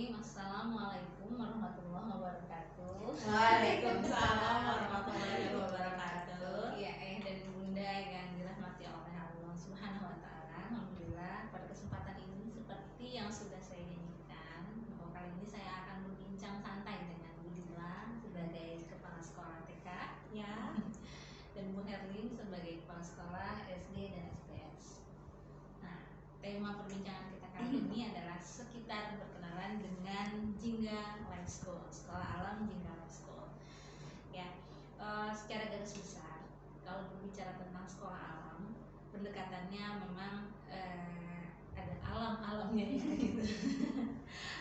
Bismillahirrahmanirrahim. Assalamualaikum warahmatullahi wabarakatuh. Waalaikumsalam warahmatullahi wabarakatuh. Ya, ayah dan bunda yang dirahmati oleh Allah Subhanahu wa taala. Alhamdulillah pada kesempatan ini seperti yang sudah saya janjikan, bahwa kali ini saya akan berbincang santai dengan Bu Dila sebagai kepala sekolah TK Ya. dan Bu Herlin sebagai kepala sekolah SD dan SPS. Nah, tema perbincangan kita kali ini adalah sekitar berkenalan dengan Jingga Life School, Sekolah Alam Jingga Life School. Ya, secara garis besar, kalau berbicara tentang sekolah alam, pendekatannya memang ada alam-alamnya ya, gitu.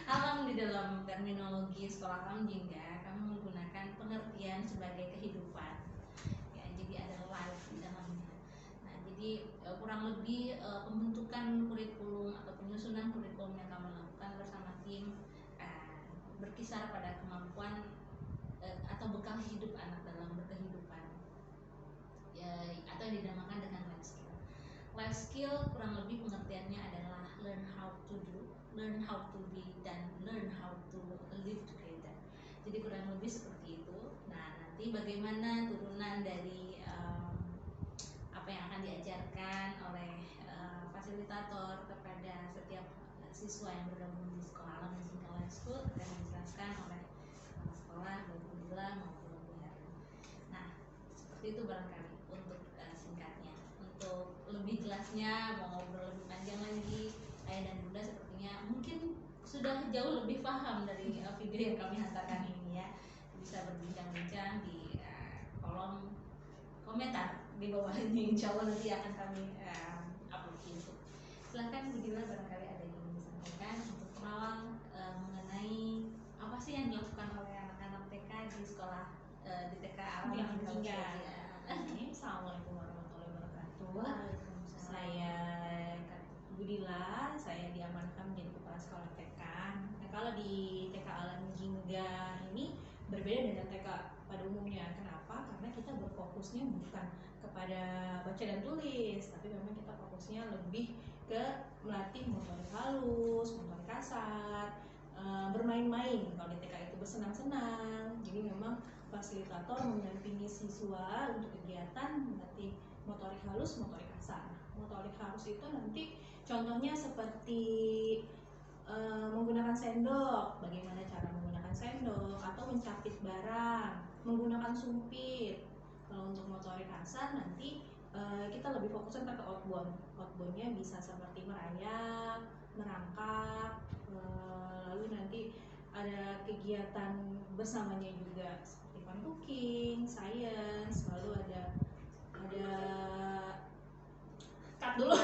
Alam di dalam terminologi sekolah alam Jingga, kami menggunakan pengertian sebagai kehidupan. Ya, jadi ada life di dalamnya. Nah, jadi kurang lebih pembentukan kurikulum atau penyusunan kurikulum yang kami lakukan bersama tim berkisar pada kemampuan atau bekal hidup anak dalam berkehidupan, ya, atau yang dinamakan dengan life skill. Life skill kurang lebih pengertiannya adalah learn how to do, learn how to be, dan learn how to live together. Jadi kurang lebih seperti itu. Nah, nanti bagaimana turunan dari apa yang akan diajarkan oleh fasilitator kepada setiap siswa yang bergabung di sekolah alam dan Jingga Life School akan dijelaskan oleh kepala sekolah Bu Dila maupun Bu Herlin. Nah, seperti itu barangkali untuk singkatnya. Untuk lebih jelasnya, mau ngobrol lebih panjang lagi, ayah dan bunda sepertinya mungkin sudah jauh lebih paham dari video yang kami hantarkan ini ya. Bisa berbincang-bincang di kolom komentar di bawah ini, insya Allah nanti akan kami upload di YouTube. Silahkan Bu Dila, barangkali ada yang ingin disampaikan untuk kenalan mengenai apa sih yang dilakukan oleh anak-anak TK di sekolah di TK Alam Jingga. Assalamualaikum warahmatullahi wabarakatuh. Saya Bu Dila, saya diamankan menjadi kepala sekolah TK. Nah, kalau di TK Alam Jingga ini berbeda dengan TK pada umumnya. Kenapa? Karena kita berfokusnya bukan kepada baca dan tulis, tapi memang kita fokusnya lebih ke melatih motorik halus, motorik kasar, bermain-main. Kalau di TK itu bersenang-senang. Jadi memang fasilitator mendampingi siswa untuk kegiatan melatih motorik halus, motorik kasar. Motorik halus itu nanti contohnya seperti menggunakan sendok, bagaimana cara menggunakan sendok, atau mencapit barang, menggunakan sumpit. Kalau untuk motorik kasar nanti kita lebih fokuskan ke outbound. Outboundnya bisa seperti merayap, merangkak, lalu nanti ada kegiatan bersamanya juga seperti fun cooking, science, lalu ada cut dulu.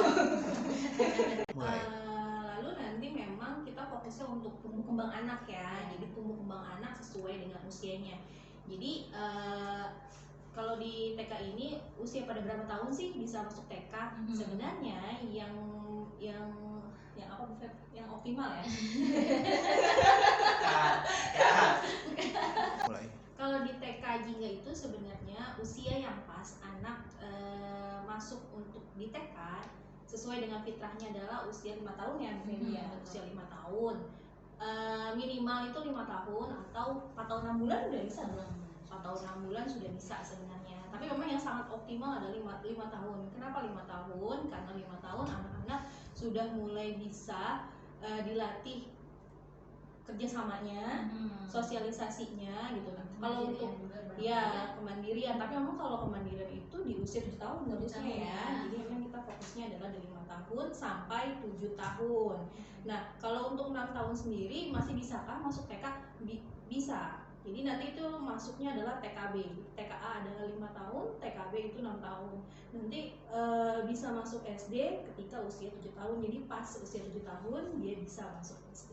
Lalu nanti memang kita fokusnya untuk tumbuh kembang anak ya. Jadi tumbuh kembang anak sesuai dengan usianya. Jadi kalau di TK ini usia pada berapa tahun sih bisa masuk TK? Sebenarnya yang apa Bu Feb? Yang optimal ya. Kalau di TK Jingga itu sebenarnya usia yang pas anak masuk untuk di TK sesuai dengan fitrahnya adalah usia 5 tahun ya Bu Feb ya, usia 5 tahun. Minimal itu 5 tahun atau 4 tahun 6 bulan udah bisa belum? 4 tahun 6 bulan sudah bisa sebenarnya. Tapi memang yang sangat optimal adalah 5 tahun. Kenapa 5 tahun? Karena 5 tahun anak-anak sudah mulai bisa dilatih kerjasamanya, sosialisasinya gitu kan. Kalau untuk ya kemandirian, tapi memang kalau kemandirian itu di usia 7 tahun harusnya ya. Jadi memang kita fokusnya adalah dari 5 tahun sampai 7 tahun. Nah, kalau untuk 6 tahun sendiri masih bisakah masuk TK? Bisa. Jadi nanti itu masuknya adalah TKB. TKA adalah 5 tahun, TKB itu 6 tahun. Nanti bisa masuk SD ketika usia 7 tahun. Jadi pas usia 7 tahun dia bisa masuk SD.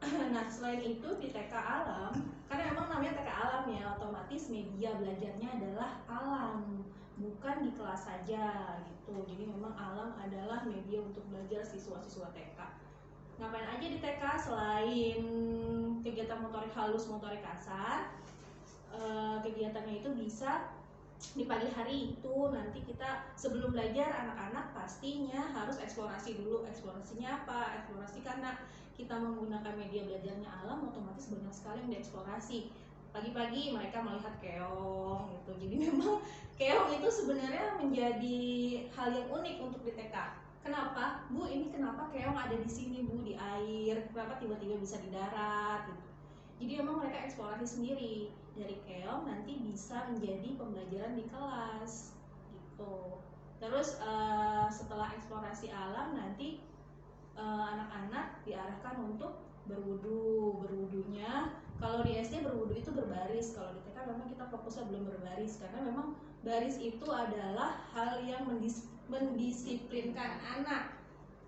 Nah, selain itu di TK Alam, karena memang namanya TK Alam ya, otomatis media belajarnya adalah alam, bukan di kelas saja gitu. Jadi memang alam adalah media untuk belajar siswa-siswa TK. Ngapain aja di TK selain kegiatan motorik halus, motorik kasar? Kegiatannya itu bisa di pagi hari itu nanti kita sebelum belajar anak-anak pastinya harus eksplorasi dulu. Eksplorasinya apa? Eksplorasi karena kita menggunakan media belajarnya alam, otomatis banyak sekali yang dieksplorasi. Pagi-pagi mereka melihat keong gitu. Jadi memang keong itu sebenarnya menjadi hal yang unik untuk di TK. Kenapa? Bu, ini kenapa keong ada di sini, Bu, di air? Kenapa tiba-tiba bisa di darat gitu. Jadi memang mereka eksplorasi sendiri. Dari keong nanti bisa menjadi pembelajaran di kelas gitu. Terus setelah eksplorasi alam nanti anak-anak diarahkan untuk berwudu. Berwudunya kalau di SD berwudu itu berbaris, kalau di TK memang kita fokusnya belum berbaris karena memang baris itu adalah hal yang mendisiplinkan anak.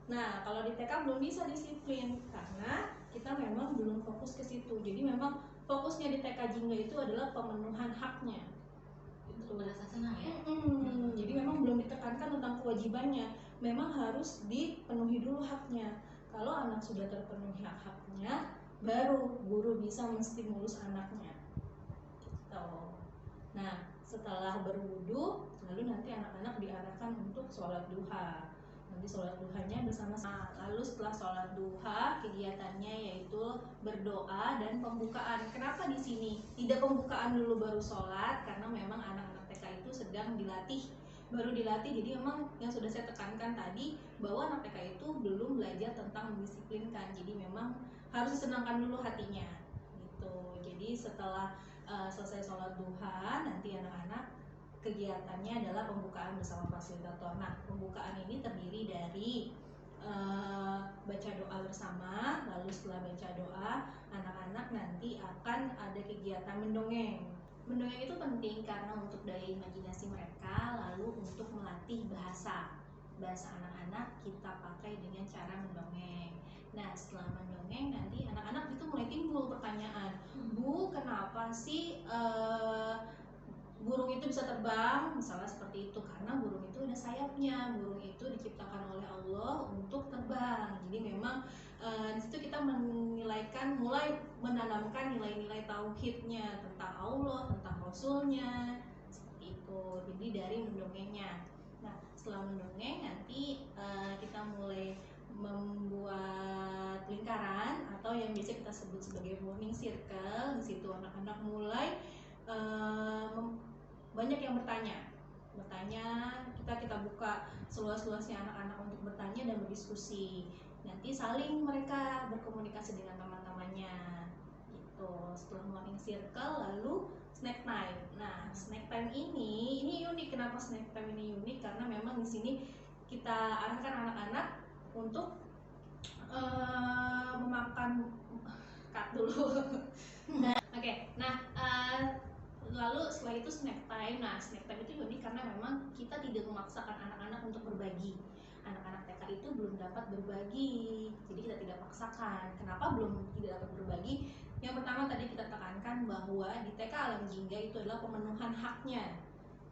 Nah, kalau di TK belum bisa disiplin karena kita memang belum fokus ke situ. Jadi memang fokusnya di TK Jingga itu adalah pemenuhan haknya. Untuk merasa senang ya. Jadi memang belum ditekankan tentang kewajibannya. Memang harus dipenuhi dulu haknya. Kalau anak sudah terpenuhi hak-haknya, baru guru bisa menstimulus anaknya. Gitu. Nah, setelah berwudu, lalu nanti anak-anak diarahkan untuk sholat duha. Nanti sholat duhanya bersama-sama. Lalu setelah sholat duha, kegiatannya yaitu berdoa dan pembukaan. Kenapa di sini tidak pembukaan dulu baru sholat? Karena memang anak-anak TK itu sedang dilatih, baru dilatih. Jadi memang yang sudah saya tekankan tadi bahwa anak TK itu belum belajar tentang mendisiplinkan. Jadi memang harus disenangkan dulu hatinya. Gitu. Jadi setelah selesai sholat duha, nanti anak-anak kegiatannya adalah pembukaan bersama fasilitator. Nah, pembukaan ini terdiri dari baca doa bersama, lalu setelah baca doa, anak-anak nanti akan ada kegiatan mendongeng. Mendongeng itu penting karena untuk daya imajinasi mereka, lalu untuk melatih bahasa anak-anak kita pakai dengan cara mendongeng. Nah, setelah mendongeng nanti anak-anak itu mulai timbul pertanyaan, Bu, kenapa sih burung itu bisa terbang? Misalnya seperti itu, karena burung itu ada sayapnya. Burung itu diciptakan oleh Allah untuk terbang. Jadi memang di situ kita mulai menanamkan nilai-nilai tauhidnya tentang Allah, tentang Rasulnya, seperti itu. Jadi dari mendongengnya. Nah, setelah mendongeng nanti kita mulai membuat lingkaran atau yang biasa kita sebut sebagai morning circle. Di situ anak-anak mulai banyak yang bertanya, kita buka seluas-luasnya anak-anak untuk bertanya dan berdiskusi. Nanti saling mereka berkomunikasi dengan teman-temannya. Gitu. Setelah morning circle, lalu snack time. Nah, snack time ini unik. Kenapa snack time ini unik? Karena memang di sini kita arahkan anak-anak untuk memakan cut dulu. Lalu setelah itu snack time. Nah, snack time itu unik karena memang kita tidak memaksakan anak-anak untuk berbagi. Anak-anak TK itu belum dapat berbagi, jadi kita tidak paksakan. Kenapa belum tidak dapat berbagi? Yang pertama tadi kita tekankan bahwa di TK Alam Jingga itu adalah pemenuhan haknya.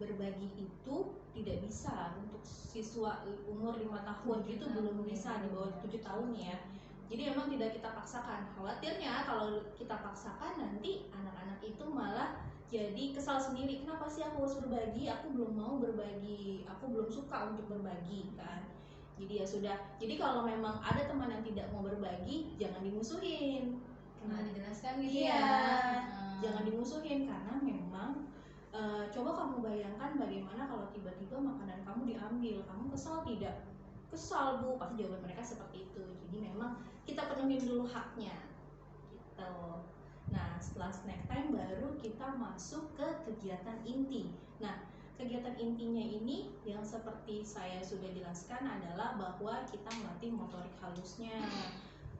Berbagi itu tidak bisa untuk siswa umur 5 tahun, itu belum bisa di bawah 7 tahun ya. Jadi memang tidak kita paksakan. Khawatirnya kalau kita paksakan nanti anak-anak itu malah jadi kesal sendiri. Kenapa sih aku harus berbagi? Aku belum mau berbagi. Aku belum suka untuk berbagi kan. Jadi ya sudah. Jadi kalau memang ada teman yang tidak mau berbagi, jangan dimusuhin. Nah, dijelaskan gitu iya, ya. Jangan dimusuhin karena memang coba kamu bayangkan bagaimana kalau tiba-tiba makanan kamu diambil. Kamu kesal tidak? Kesal, Bu. Pasti jawaban mereka seperti itu. Jadi memang kita penuhi dulu haknya gitu. Nah, setelah snack time baru kita masuk ke kegiatan inti. Nah, kegiatan intinya ini yang seperti saya sudah jelaskan adalah bahwa kita melatih motorik halusnya.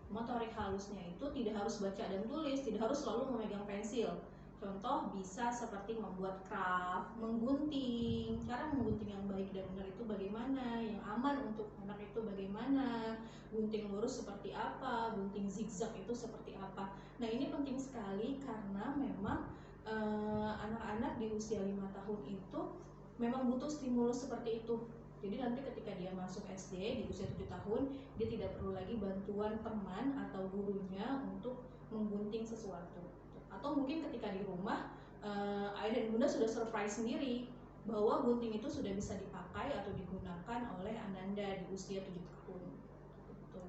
Motorik halusnya itu tidak harus baca dan tulis, tidak harus selalu memegang pensil. Contoh bisa seperti membuat craft, menggunting. Cara menggunting yang baik dan benar itu bagaimana, yang aman untuk anak itu bagaimana, gunting lurus seperti apa, gunting zigzag itu seperti apa. Nah, ini penting sekali karena memang anak-anak di usia 5 tahun itu memang butuh stimulus seperti itu. Jadi nanti ketika dia masuk SD di usia 7 tahun, dia tidak perlu lagi bantuan teman atau gurunya untuk menggunting sesuatu. Atau mungkin ketika di rumah ayah dan bunda sudah surprise sendiri. bahwa gunting itu sudah bisa dipakai atau digunakan oleh Ananda di usia 7 tahun. Gitu.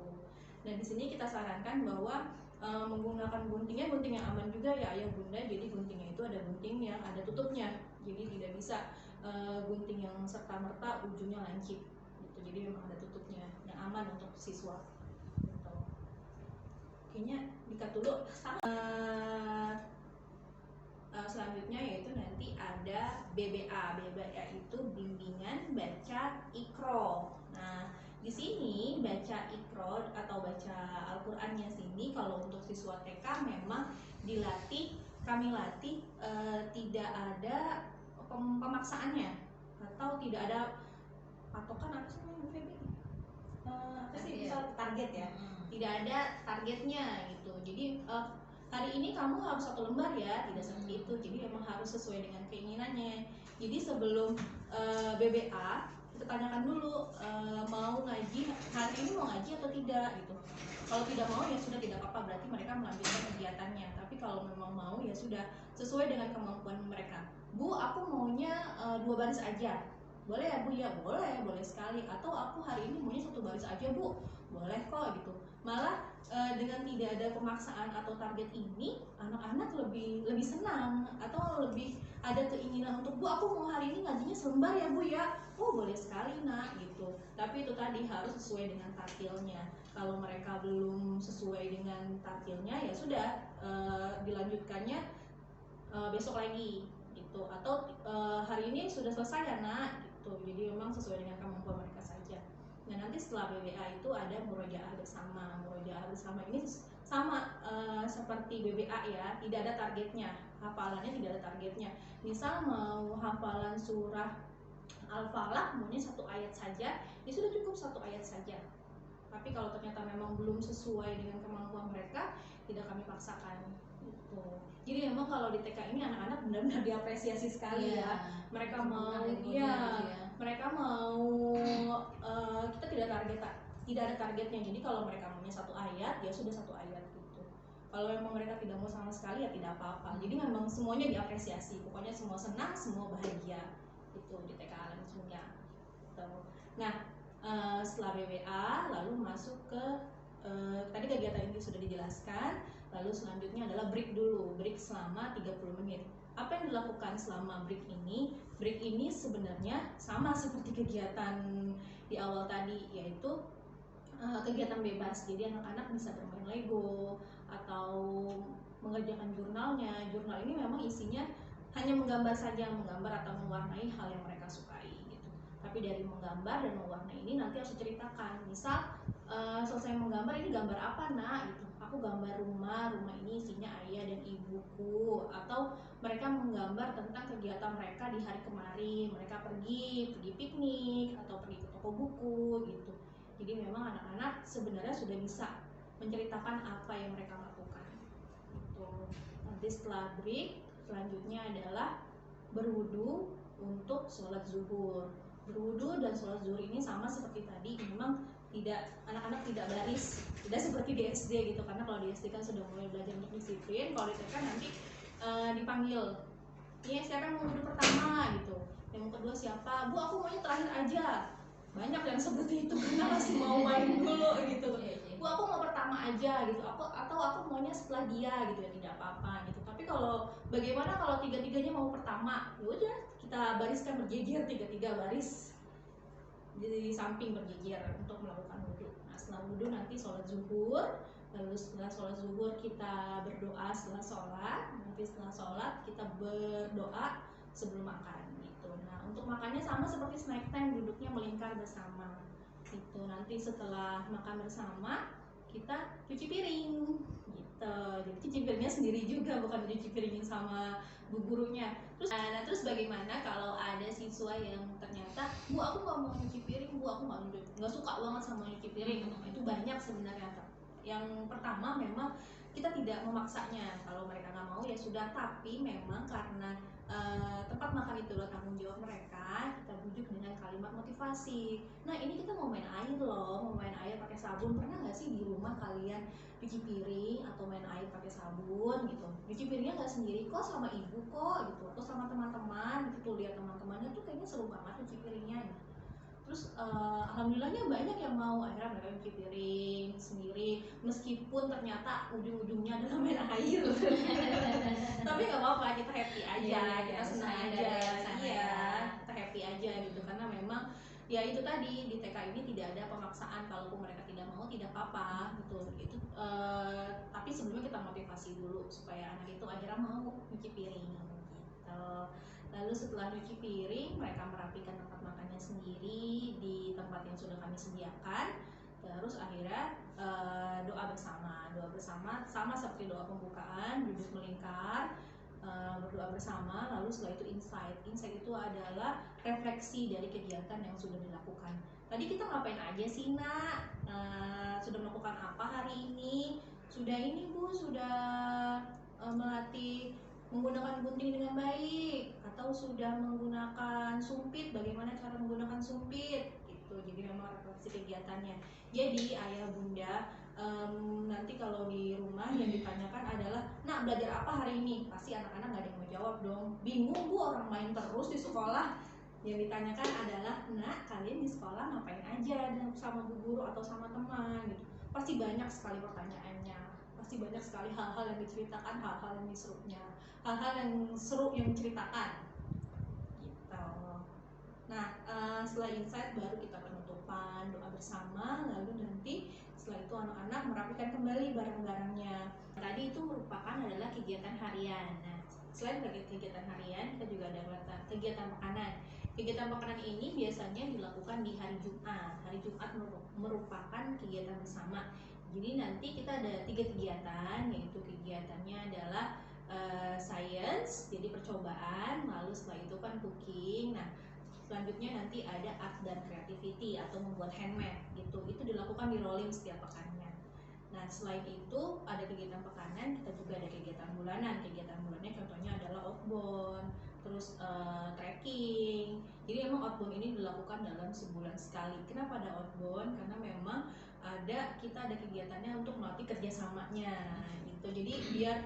Nah di sini kita sarankan bahwa menggunakan gunting yang aman juga ya ayah bunda. Jadi guntingnya itu ada gunting yang ada tutupnya, jadi tidak bisa gunting yang serta merta ujungnya lancip gitu. Jadi memang ada tutupnya yang aman untuk siswa gitu. Kayaknya dikat dulu. Selanjutnya yaitu nanti ada BBA. BBA itu bimbingan baca Iqra. Nah, di sini baca Iqra atau baca Al-Qur'annya sini kalau untuk siswa TK memang kami latih tidak ada pemaksaannya atau tidak ada patokan apa sih Bu Feby? Apa sih misal target ya? Tidak ada targetnya gitu. Jadi hari ini kamu harus 1 lembar ya, tidak seperti itu. Jadi memang harus sesuai dengan keinginannya. Jadi sebelum BBA kita tanyakan dulu mau ngaji hari ini, mau ngaji atau tidak gitu. Kalau tidak mau ya sudah, tidak apa-apa, berarti mereka melanjutkan kegiatannya. Tapi kalau memang mau ya sudah, sesuai dengan kemampuan mereka. Bu, aku maunya 2 baris aja. Boleh ya Bu? Ya boleh sekali. Atau aku hari ini maunya 1 baris aja Bu, boleh kok gitu. Malah dengan tidak ada pemaksaan atau target ini, anak-anak lebih senang atau lebih ada keinginan untuk, Bu aku mau hari ini ngajinya selembar ya Bu ya. Oh boleh sekali nak gitu. Tapi itu tadi harus sesuai dengan tartilnya. Kalau mereka belum sesuai dengan tartilnya ya sudah, dilanjutkannya besok lagi gitu. Atau hari ini sudah selesai ya nak gitu. Jadi memang sesuai dengan kemampuan mereka saja. Nah nanti setelah BBA itu ada murojaah bersama. Murojaah bersama ini sama seperti BBA ya, tidak ada targetnya, hafalannya tidak ada targetnya. Misal mau hafalan surah Al-Falaq maunya 1 ayat saja, ya sudah cukup 1 ayat saja. Tapi kalau ternyata memang belum sesuai dengan kemampuan mereka, tidak kami paksakan gitu. Jadi memang kalau di TK ini anak-anak benar-benar diapresiasi sekali ya. Mereka mau mereka mau kita tidak ada targetnya. Jadi kalau mereka maunya 1 ayat ya sudah 1 ayat gitu. Kalau memang mereka tidak mau sama sekali ya tidak apa-apa. Jadi memang semuanya diapresiasi. Pokoknya semua senang, semua bahagia gitu di TK Alam Jingga. Gitu. Nah, setelah BBA lalu masuk ke tadi kegiatan ini sudah dijelaskan. Lalu selanjutnya adalah break dulu, break selama 30 menit. Apa yang dilakukan selama break ini? Break ini sebenarnya sama seperti kegiatan di awal tadi, yaitu kegiatan bebas. Jadi anak-anak bisa bermain Lego atau mengerjakan jurnalnya. Jurnal ini memang isinya hanya menggambar saja, menggambar atau mewarnai hal yang mereka sukai gitu. Tapi dari menggambar dan mewarnai ini nanti harus diceritakan. Misal selesai menggambar, ini gambar apa nak gitu. Aku gambar rumah ini isinya ayah dan ibuku. Atau mereka menggambar tentang kegiatan mereka di hari kemarin, mereka pergi piknik atau pergi ke toko buku gitu. Jadi memang anak-anak sebenarnya sudah bisa menceritakan apa yang mereka lakukan gitu. Nanti setelah break selanjutnya adalah berwudu untuk sholat zuhur. Berwudu dan sholat zuhur ini sama seperti tadi, memang anak-anak tidak baris, tidak seperti di SD gitu. Karena kalau di SD kan sudah mulai belajar untuk disiplin. Kalau di TK nanti dipanggil, ini siapa yang mau wudhu pertama gitu, yang kedua siapa, Bu aku maunya terakhir aja. Banyak yang seperti itu karena masih mau main dulu gitu. Bu aku mau pertama aja gitu, atau aku maunya setelah dia gitu ya, tidak apa-apa gitu. Tapi kalau bagaimana kalau tiga-tiganya mau pertama, ya udah kita bariskan berjejer, 3 baris di samping berjejer untuk melakukan wudhu. Nah setelah wudhu nanti sholat zuhur. Lalu setelah sholat zuhur kita berdoa setelah sholat. Nanti setelah sholat kita berdoa sebelum makan gitu. Nah untuk makannya sama seperti snack time, duduknya melingkar bersama gitu. Nanti setelah makan bersama kita cuci piring gitu. Jadi cuci piringnya sendiri juga, bukan cuci piringin sama bu gurunya. Terus bagaimana kalau ada siswa yang ternyata, Bu aku nggak mau cuci piring, Bu aku nggak suka banget sama cuci piring. Itu banyak sebenarnya. Yang pertama memang kita tidak memaksanya, kalau mereka nggak mau ya sudah. Tapi memang karena tempat makan itu adalah tanggung jawab mereka, kita bujuk dengan kalimat motivasi. Nah ini kita mau main air loh, mau main air pakai sabun. Pernah nggak sih di rumah kalian cuci piring atau main air pakai sabun gitu? Cuci piringnya nggak sendiri kok, sama ibu kok gitu, atau sama teman-teman gitu. Lihat teman-temannya tuh kayaknya seru banget cuci piringnya gitu. Terus alhamdulillahnya banyak yang mau, akhirnya mereka cuci piring sendiri meskipun ternyata ujung-ujungnya adalah main air. Tapi nggak apa-apa, kita happy aja, kita senang aja, iya, kita happy aja gitu, karena memang ya itu tadi di TK ini tidak ada pemaksaan, kalaupun mereka tidak mau tidak apa-apa gitu. Itu tapi sebelumnya kita motivasi dulu supaya anak itu akhirnya mau cuci piring gitu. Lalu setelah cuci piring, mereka merapikan tempat makannya sendiri di tempat yang sudah kami sediakan. Terus akhirnya doa bersama sama seperti doa pembukaan, duduk melingkar, berdoa bersama. Lalu setelah itu insight itu adalah refleksi dari kegiatan yang sudah dilakukan. Tadi kita ngapain aja sih nak? Sudah melakukan apa hari ini? Sudah ini bu, sudah melatih menggunakan gunting dengan baik, atau sudah menggunakan sumpit, bagaimana cara menggunakan sumpit gitu. Jadi memang refleksi kegiatannya. Jadi ayah bunda nanti kalau di rumah yang ditanyakan adalah, nak belajar apa hari ini? Pasti anak-anak gak ada yang mau jawab dong, bingung bu, orang main terus di sekolah. Yang ditanyakan adalah, nak kalian di sekolah ngapain aja sama bu guru atau sama teman gitu. Pasti banyak sekali pertanyaannya, pasti banyak sekali hal-hal yang diceritakan, hal-hal yang serunya, hal-hal yang seru yang menceritakan gitu. Nah setelah insight baru kita penutupan, doa bersama, lalu nanti setelah itu anak-anak merapikan kembali barang-barangnya. Tadi itu merupakan adalah kegiatan harian. Nah selain kegiatan harian, kita juga ada kegiatan makanan. Kegiatan makanan ini biasanya dilakukan di hari Jumat. Hari Jumat merupakan kegiatan bersama. Jadi nanti kita ada 3 kegiatan, yaitu kegiatannya adalah science, jadi percobaan, lalu setelah itu kan cooking. Nah selanjutnya nanti ada art dan creativity atau membuat handmade gitu. Itu dilakukan di rolling setiap pekannya. Nah selain itu ada kegiatan pekanan, kita juga ada kegiatan bulanan. Kegiatan bulannya contohnya adalah outbound, terus trekking. Jadi memang outbound ini dilakukan dalam sebulan sekali. Kenapa ada outbound? Karena memang kita ada kegiatannya untuk melatih kerjasamanya gitu. Jadi biar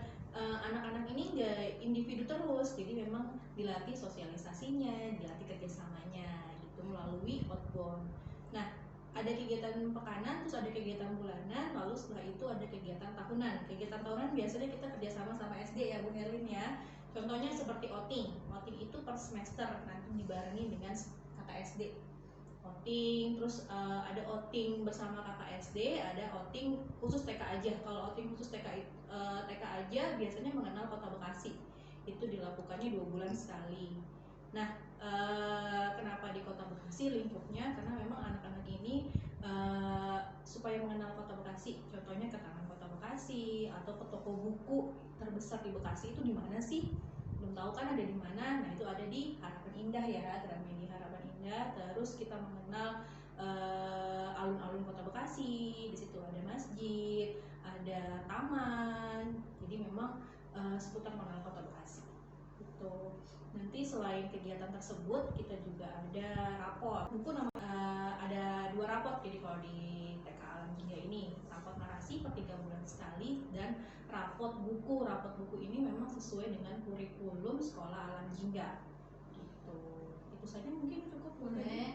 anak-anak ini gak individu terus, jadi memang dilatih sosialisasinya, dilatih kerjasamanya gitu melalui outbound. Nah ada kegiatan pekanan, terus ada kegiatan bulanan, lalu setelah itu ada kegiatan tahunan. Kegiatan tahunan biasanya kita kerjasama sama SD ya Bu Herlin ya. Contohnya seperti outing itu per semester, nanti dibarengi dengan kakak SD. Outing, terus ada outing bersama kakak SD, ada outing khusus TK aja. Kalau outing khusus TK aja biasanya mengenal Kota Bekasi. Itu dilakukannya 2 bulan sekali. Nah, kenapa di Kota Bekasi lingkupnya? Karena memang anak-anak ini supaya mengenal Kota Bekasi, contohnya ke Taman Kota Bekasi atau ke toko buku terbesar di Bekasi itu di mana sih? Belum tahu kan ada di mana? Nah itu ada di Harapan Indah ya, Gramedia Harapan Indah. Terus kita mengenal alun-alun Kota Bekasi. Di situ ada masjid, ada taman. Jadi memang seputar mengenal Kota Bekasi. Gitu. Nanti selain kegiatan tersebut kita juga ada rapor. Buku ada 2 rapor jadi kalau di TK Alam Jingga ini, rapor narasi per 3 bulan sekali dan rapor buku. Rapor buku ini memang sesuai dengan kurikulum sekolah Alam Jingga. Gitu. Itu saja mungkin cukup. Boleh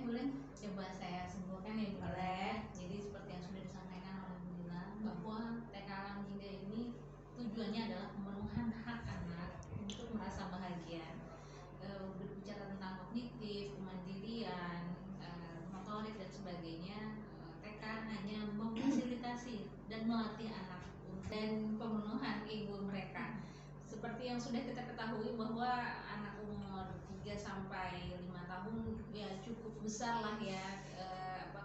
coba saya simpulkan ya boleh. Jadi seperti yang sudah disampaikan oleh Bu Dila bahwa TK Alam Jingga ini tujuannya adalah pemenuhan hak anak untuk merasa bahagia. Berbicara tentang kognitif, kemandirian, motorik dan sebagainya, TK hanya memfasilitasi dan melatih anak dan pemenuhan ego mereka. Seperti yang sudah kita ketahui bahwa anak umur 3 sampai 5 tahun ya cukup besar lah ya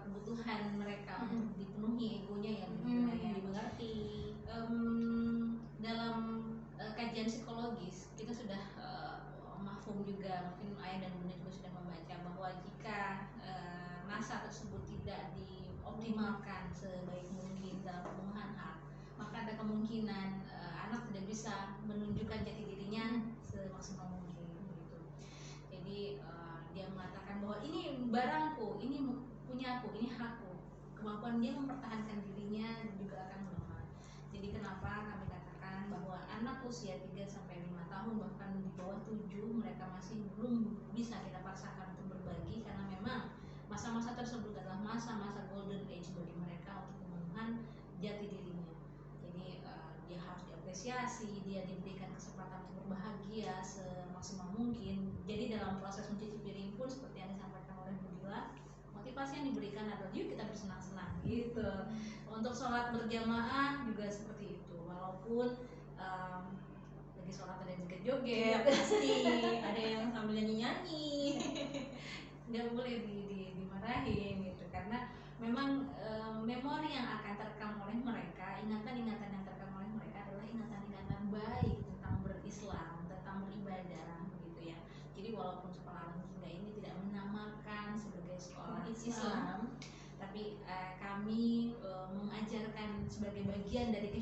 kebutuhan mereka untuk dipenuhi egonya yang dimengerti. Dalam kajian psikologis kita sudah mafhum juga, mungkin ayah dan bunda juga sudah membaca bahwa jika masa tersebut tidak dioptimalkan sebaik mungkin dalam pemenuhan hak, maka ada kemungkinan anak tidak bisa menunjukkan jati dirinya semaksimal mungkin. Jadi dia mengatakan bahwa ini barangku, ini punyaku, ini hakku. Kemampuan dia mempertahankan dirinya juga akan melemah. Jadi kenapa kami katakan bahwa anak usia 3 sampai 5 tahun bahkan di bawah 7 mereka masih belum bisa kita paksakan untuk berbagi, karena memang masa-masa tersebut adalah masa-masa golden age bagi mereka untuk pemenuhan jati dirinya. Jadi dia harus diapresiasi, dia diberikan kesempatan untuk berbahagia semaksimal mungkin. Jadi dalam proses mencuci piring pun seperti yang disampaikan oleh Bu Dila, motivasi yang diberikan adalah yuk kita bersenang-senang gitu. Untuk sholat berjamaah juga seperti itu, walaupun lagi sholat ada yang joget-joget, pasti ada yang sambil nyanyi-nyanyi. nggak boleh dimarahin gitu, karena memang memori yang akan terekam oleh mereka, ingatan-ingatan yang terekam oleh mereka adalah ingatan-ingatan baik tentang berislam, tentang beribadah begitu ya. Jadi walaupun sekolah alam hingga ini tidak menamakan sebagai sekolah Islam, tapi kami mengajarkan sebagai bagian dari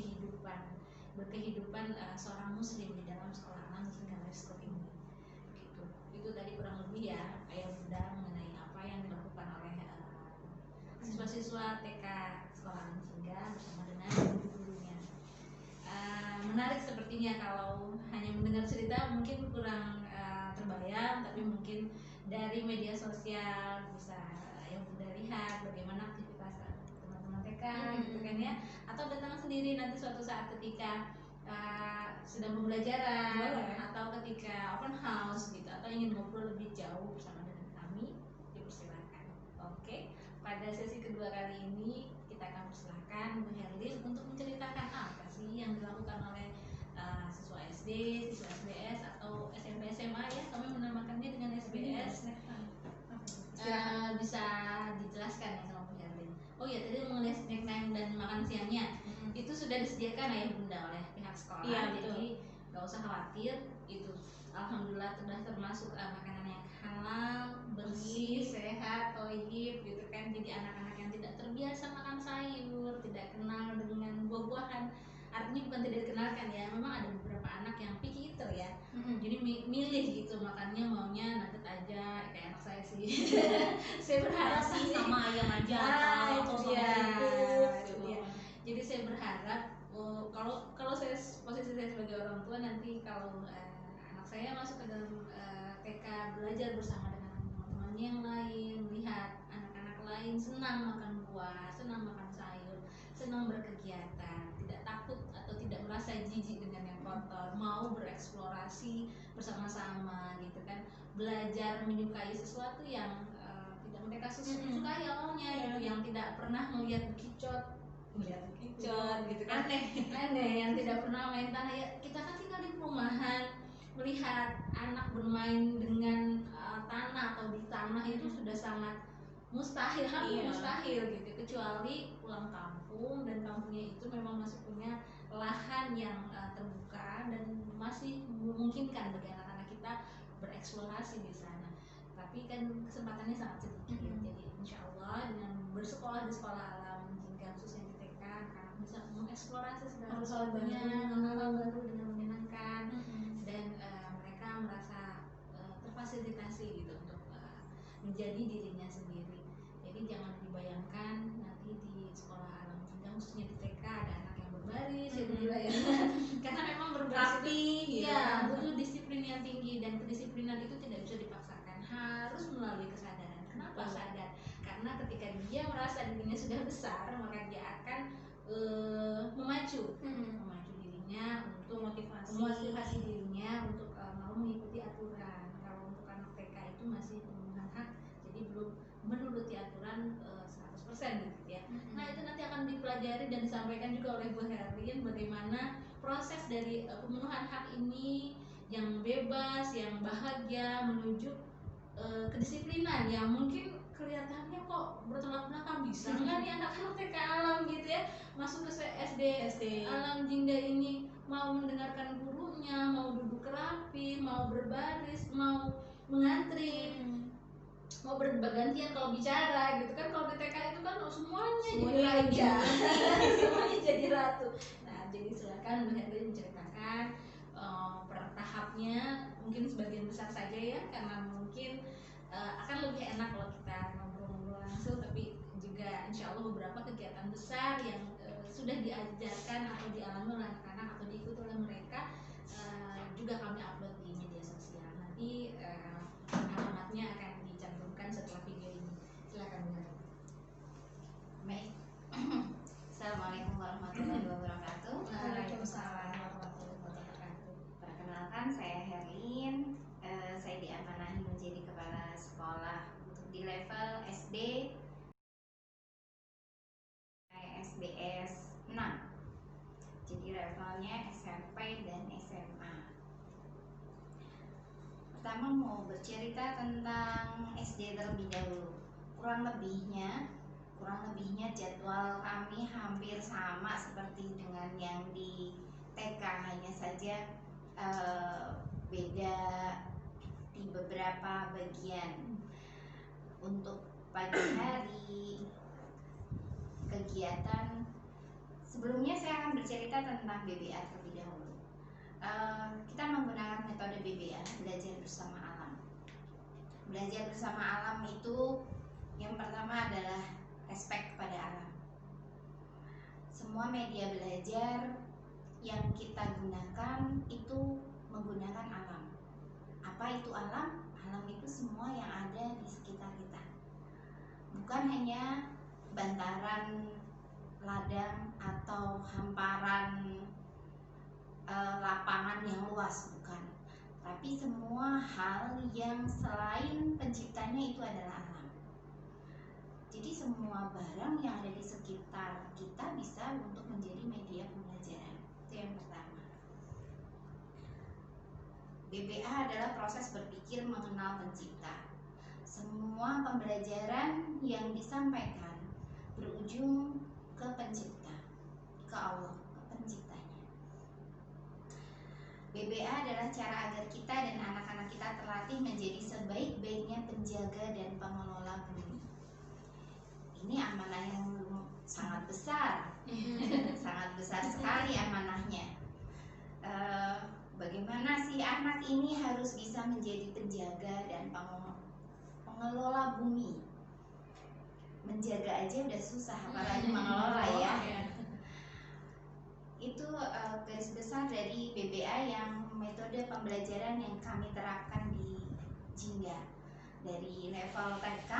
berkehidupan seorang muslim di dalam sekolah alam hingga life school ini. Gitu. Itu tadi kurang lebih ya ayah bunda mengenai apa yang dilakukan oleh siswa-siswa TK sekolah alam hingga bersama dengan guru-gurunya. Menarik sepertinya, kalau hanya mendengar cerita mungkin kurang terbayang, tapi mungkin dari media sosial bisa yang bunda lihat bagaimana aktivitas teman-teman TK gitu kan ya, atau datang sendiri nanti suatu saat ketika sedang pembelajaran atau ketika open house gitu, atau ingin ngobrol lebih jauh bersama dengan kami, dipersilakan. Oke, pada sesi kedua kali ini kita akan persilahkan Bu Herlin untuk menceritakan apa sih yang dilakukan oleh siswa SD, siswa SBS atau SMP SMA ya, kami menamakannya dengan SBS. Bisa dijelaskan ya sama Bu Herlin. Oh ya, tadi mengenai snack time dan makan siangnya itu sudah disediakan ayah bunda oleh pihak sekolah. Iya, jadi nggak usah khawatir, itu alhamdulillah sudah termasuk makanan yang halal, bersih, sehat, toyib gitu kan. Jadi anak-anak yang tidak terbiasa makan sayur, tidak kenal dengan buah-buahan, artinya bukan tidak dikenalkan ya, memang ada beberapa anak yang picky eater ya. Jadi milih gitu makannya, maunya nugget aja kayak anak saya sih. Saya berharap sih sama ayam aja itu atau dia. itu Dia. Jadi saya berharap kalau saya, posisi saya sebagai orang tua, nanti kalau anak saya masuk ke dalam TK, belajar bersama dengan teman-temannya yang lain, melihat anak-anak lain senang makan buah, senang makan sayur, senang berkegiatan, tidak takut atau tidak merasa jijik dengan yang kotor, mau bereksplorasi bersama-sama gitu kan, belajar menyukai sesuatu yang tidak mereka sukai awalnya gitu, yang tidak pernah melihat bekicot gitu kan, aneh yang tidak pernah main tanah ya. Kita kan tinggal di perumahan, melihat anak bermain dengan tanah atau di tanah itu sudah sangat mustahil, hampir mustahil gitu, kecuali pulang kampung dan kampungnya itu memang masih punya lahan yang terbuka dan masih memungkinkan bagi anak-anak kita bereksplorasi di sana. Tapi kan kesempatannya sangat sedikit. Jadi insya Allah dengan bersekolah di sekolah alam hingga khususnya di TK, anak bisa mengeksplorasi segala sesuatunya, hal baru dengan menyenangkan, dan mereka merasa terfasilitasi gitu untuk menjadi dirinya sendiri. Jadi jangan dibayangkan nanti di sekolah alam hingga khususnya di TK ada anak yang berbaris ya, karena memang berbaris itu ya butuh disiplin yang tinggi, dan kedisiplinan itu tidak bisa dipaksakan, harus melalui kesadaran. Kenapa sadar? Karena ketika dia merasa dirinya sudah besar, maka dia akan memacu dirinya untuk memotivasi dirinya untuk mau mengikuti aturan. Kalau untuk anak TK itu masih pemenuhan hak, jadi belum menuruti aturan 100% gitu ya. Nah itu nanti akan dipelajari dan disampaikan juga oleh Bu Herlin bagaimana proses dari pemenuhan hak ini yang bebas, yang bahagia menuju kedisiplinan yang mungkin kelihatannya kok bertolak belakang. Bisa nggak nih anak-anak TK alam gitu ya masuk ke SD alam jingga ini mau mendengarkan gurunya, mau duduk rapi, mau berbaris, mau mengantri, mau bergantian kalau bicara gitu kan. Kalau di TK itu kan semuanya jadi raja, semuanya jadi ratu. Nah jadi silakan Bu Herlin menceritakan per tahapnya mungkin sebagian besar saja ya, karena mungkin akan lebih enak kalau kita ngobrol-ngobrol langsung, tapi juga insya Allah beberapa kegiatan besar yang sudah diajarkan atau dialami oleh anak-anak atau diikuti oleh mereka juga kami upload di media sosial. Nanti alamatnya akan dicantumkan setelah video ini. Silakan Bu. Baik. Assalamualaikum warahmatullahi wabarakatuh. Waalaikumsalam warahmatullahi wabarakatuh. Perkenalkan, saya Herlin. Saya diamanahi menjadi kepala sekolah untuk di level SD SDS 6. Jadi levelnya SMP dan SMA. Pertama mau bercerita tentang SD terlebih dahulu. Kurang lebihnya jadwal kami hampir sama seperti dengan yang di TK, hanya saja beda di beberapa bagian. Untuk pagi hari kegiatan, sebelumnya saya akan bercerita tentang BBA terlebih dahulu. Kita menggunakan metode BBA, belajar bersama alam. Belajar bersama alam itu yang pertama adalah respect kepada alam. Semua media belajar yang kita gunakan itu menggunakan alam. Apa itu alam? Alam itu semua yang ada di sekitar kita. Bukan hanya bantaran, ladang, atau hamparan lapangan yang luas, bukan. Tapi semua hal yang selain penciptanya itu adalah alam. Jadi semua barang yang ada di sekitar kita bisa untuk menjadi media pembelajaran. Itu yang pertama. BBA adalah proses berpikir mengenal pencipta. Semua pembelajaran yang disampaikan berujung ke pencipta, ke Allah, ke penciptanya. BBA adalah cara agar kita dan anak-anak kita terlatih menjadi sebaik-baiknya penjaga dan pengelola bumi. Ini amanah yang sangat besar, sangat besar sekali amanahnya. Bagaimana sih anak ini harus bisa menjadi penjaga dan pengelola bumi? Menjaga aja udah susah, apalagi mengelola ya. Itu garis besar dari BBA yang metode pembelajaran yang kami terapkan di Jingga, dari level TK,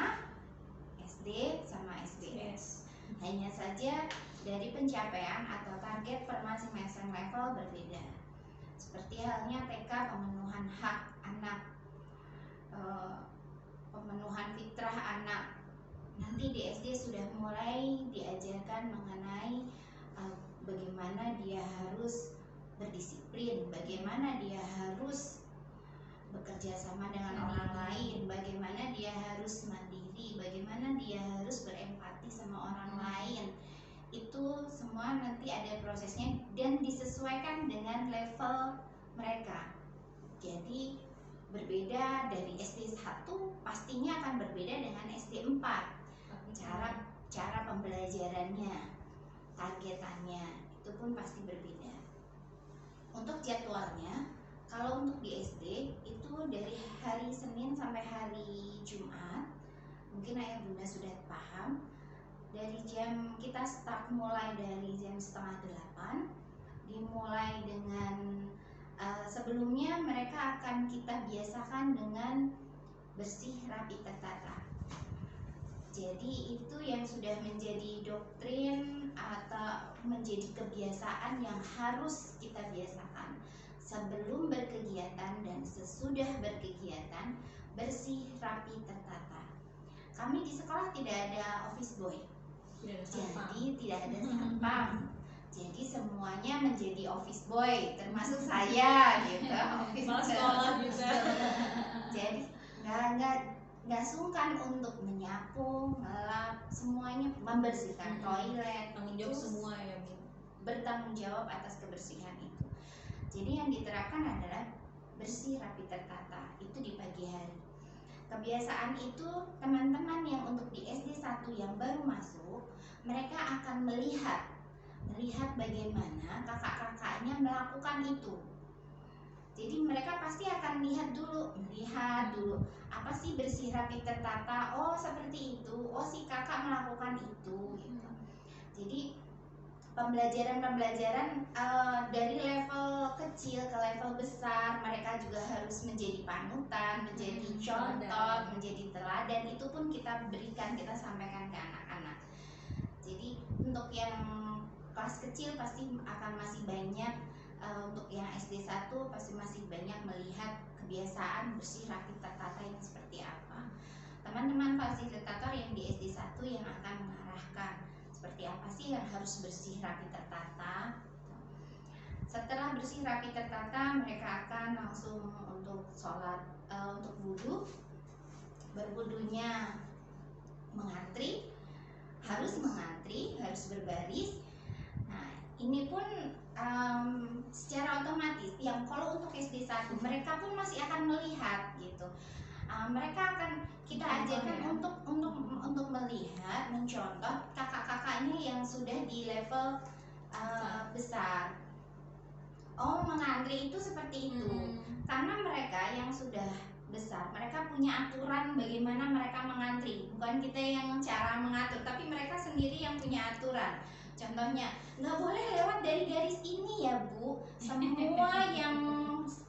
SD sama SDS. Hanya saja dari pencapaian atau target per masing-masing level berbeda. Seperti halnya TK, pemenuhan hak anak, pemenuhan fitrah anak. Nanti di SD sudah mulai diajarkan mengenai bagaimana dia harus berdisiplin, bagaimana dia harus bekerja sama dengan orang lain, bagaimana dia harus mandiri, bagaimana dia harus berempati sama orang lain. Itu semua nanti ada prosesnya dan disesuaikan dengan level mereka. Jadi berbeda dari SD 1 pastinya akan berbeda dengan SD 4. Cara pembelajarannya, targetannya itu pun pasti berbeda. Untuk jadwalnya, kalau untuk di SD itu dari hari Senin sampai hari Jumat, mungkin ayah bunda sudah paham. Dari jam kita start mulai dari jam 7:30, dimulai dengan sebelumnya mereka akan kita biasakan dengan bersih, rapi, tertata. Jadi itu yang sudah menjadi doktrin atau menjadi kebiasaan yang harus kita biasakan. Sebelum berkegiatan dan sesudah berkegiatan, bersih, rapi, tertata. Kami di sekolah tidak ada office boy, jadi tidak ada satpam. Jadi semuanya menjadi office boy, termasuk saya gitu. Office sekolah juga. Jadi nggak sungkan untuk menyapu, ngelap, semuanya, membersihkan toilet. Tanggung jawab semua ya, Bu. Bertanggung jawab atas kebersihan itu. Jadi yang diterapkan adalah bersih, rapi, tertata. Itu di pagi hari. Kebiasaan itu teman-teman yang untuk di SD 1 yang baru masuk, mereka akan melihat bagaimana kakak-kakaknya melakukan itu. Jadi mereka pasti akan lihat dulu apa sih bersih rapi tertata. Oh seperti itu. Oh si kakak melakukan itu gitu. Jadi pembelajaran dari level kecil ke level besar, mereka juga harus menjadi panutan, menjadi contoh, menjadi teladan. Itu pun kita berikan, kita sampaikan ke anak-anak. Jadi untuk yang kelas kecil pasti akan masih banyak, untuk yang SD 1 pasti masih banyak melihat kebiasaan bersih rapi tertata yang seperti apa. Teman-teman fasilitator yang di SD 1 yang akan mengarahkan seperti apa sih yang harus bersih rapi tertata. Setelah bersih rapi tertata, mereka akan langsung untuk sholat, untuk wudhu. Berwudhunya harus mengantri, harus berbaris. Nah ini pun secara otomatis, yang kalau untuk SD 1 mereka pun masih akan melihat gitu. Mereka akan kita ajarkan untuk melihat, mencontoh kakak-kakaknya yang sudah di level besar. Oh mengantri itu seperti itu. Karena mereka yang sudah besar, mereka punya aturan bagaimana mereka mengantri. Bukan kita yang cara mengatur, tapi mereka sendiri yang punya aturan. Contohnya, nggak boleh lewat dari garis ini ya Bu. Semua yang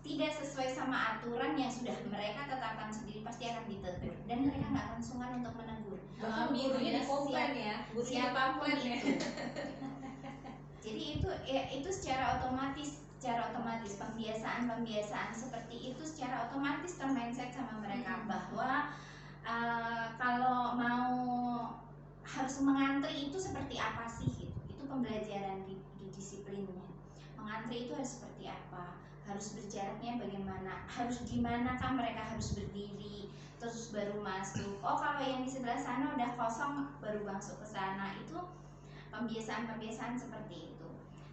tidak sesuai sama aturan yang sudah mereka tetapkan sendiri pasti akan ditegur, dan mereka nggak akan sungkan untuk menegur. Bahkan gurunya dikomplain ya, Siapapun itu. Jadi itu secara otomatis pembiasaan seperti itu secara otomatis termindset sama mereka bahwa kalau mau harus mengantri itu seperti apa sih gitu. Itu pembelajaran di disiplinnya. Mengantri itu harus seperti apa, harus berjaraknya bagaimana, harus di manakah mereka harus berdiri terus baru masuk. Oh kalau yang di sebelah sana udah kosong baru masuk ke sana. Itu pembiasaan seperti itu.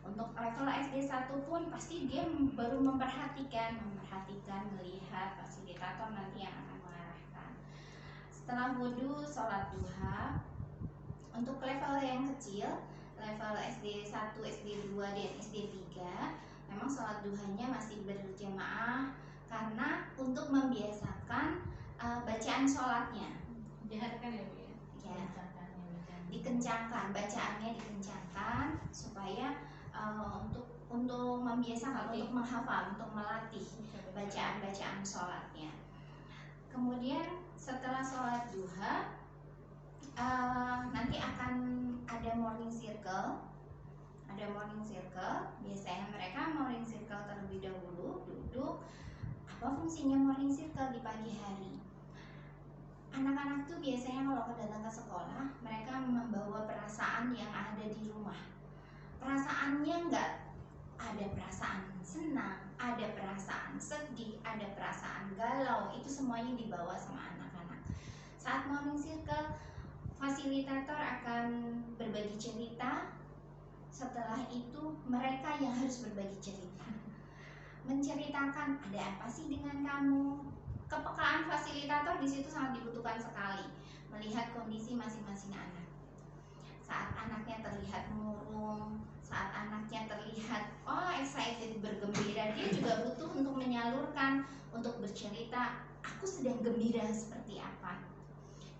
Untuk level SD 1 pun pasti dia baru memperhatikan, melihat fasilitator nanti yang akan mengarahkan. Setelah wudhu, sholat duha. Untuk level yang kecil, level SD 1, SD 2, dan SD 3, memang sholat duhanya masih berjamaah karena untuk membiasakan bacaan sholatnya. Diharapkan ya Bu ya? Ya, dikencangkan, bacaannya dikencangkan supaya untuk membiasakan, untuk menghafal, untuk melatih bacaan sholatnya. Kemudian setelah sholat duha, nanti akan ada morning circle. Biasanya mereka morning circle terlebih dahulu, duduk. Apa fungsinya morning circle di pagi hari? Anak-anak tuh biasanya kalau datang ke sekolah, mereka membawa perasaan yang ada di rumah. Perasaannya nggak ada perasaan senang, ada perasaan sedih, ada perasaan galau. Itu semuanya dibawa sama anak-anak. Saat morning circle, fasilitator akan berbagi cerita. Setelah itu mereka yang harus berbagi cerita, menceritakan ada apa sih dengan kamu. Kepekaan fasilitator di situ sangat dibutuhkan sekali, melihat kondisi masing-masing anak. Saat anaknya terlihat murung, saat anaknya terlihat excited, bergembira, dia juga butuh untuk menyalurkan, untuk bercerita, aku sedang gembira seperti apa.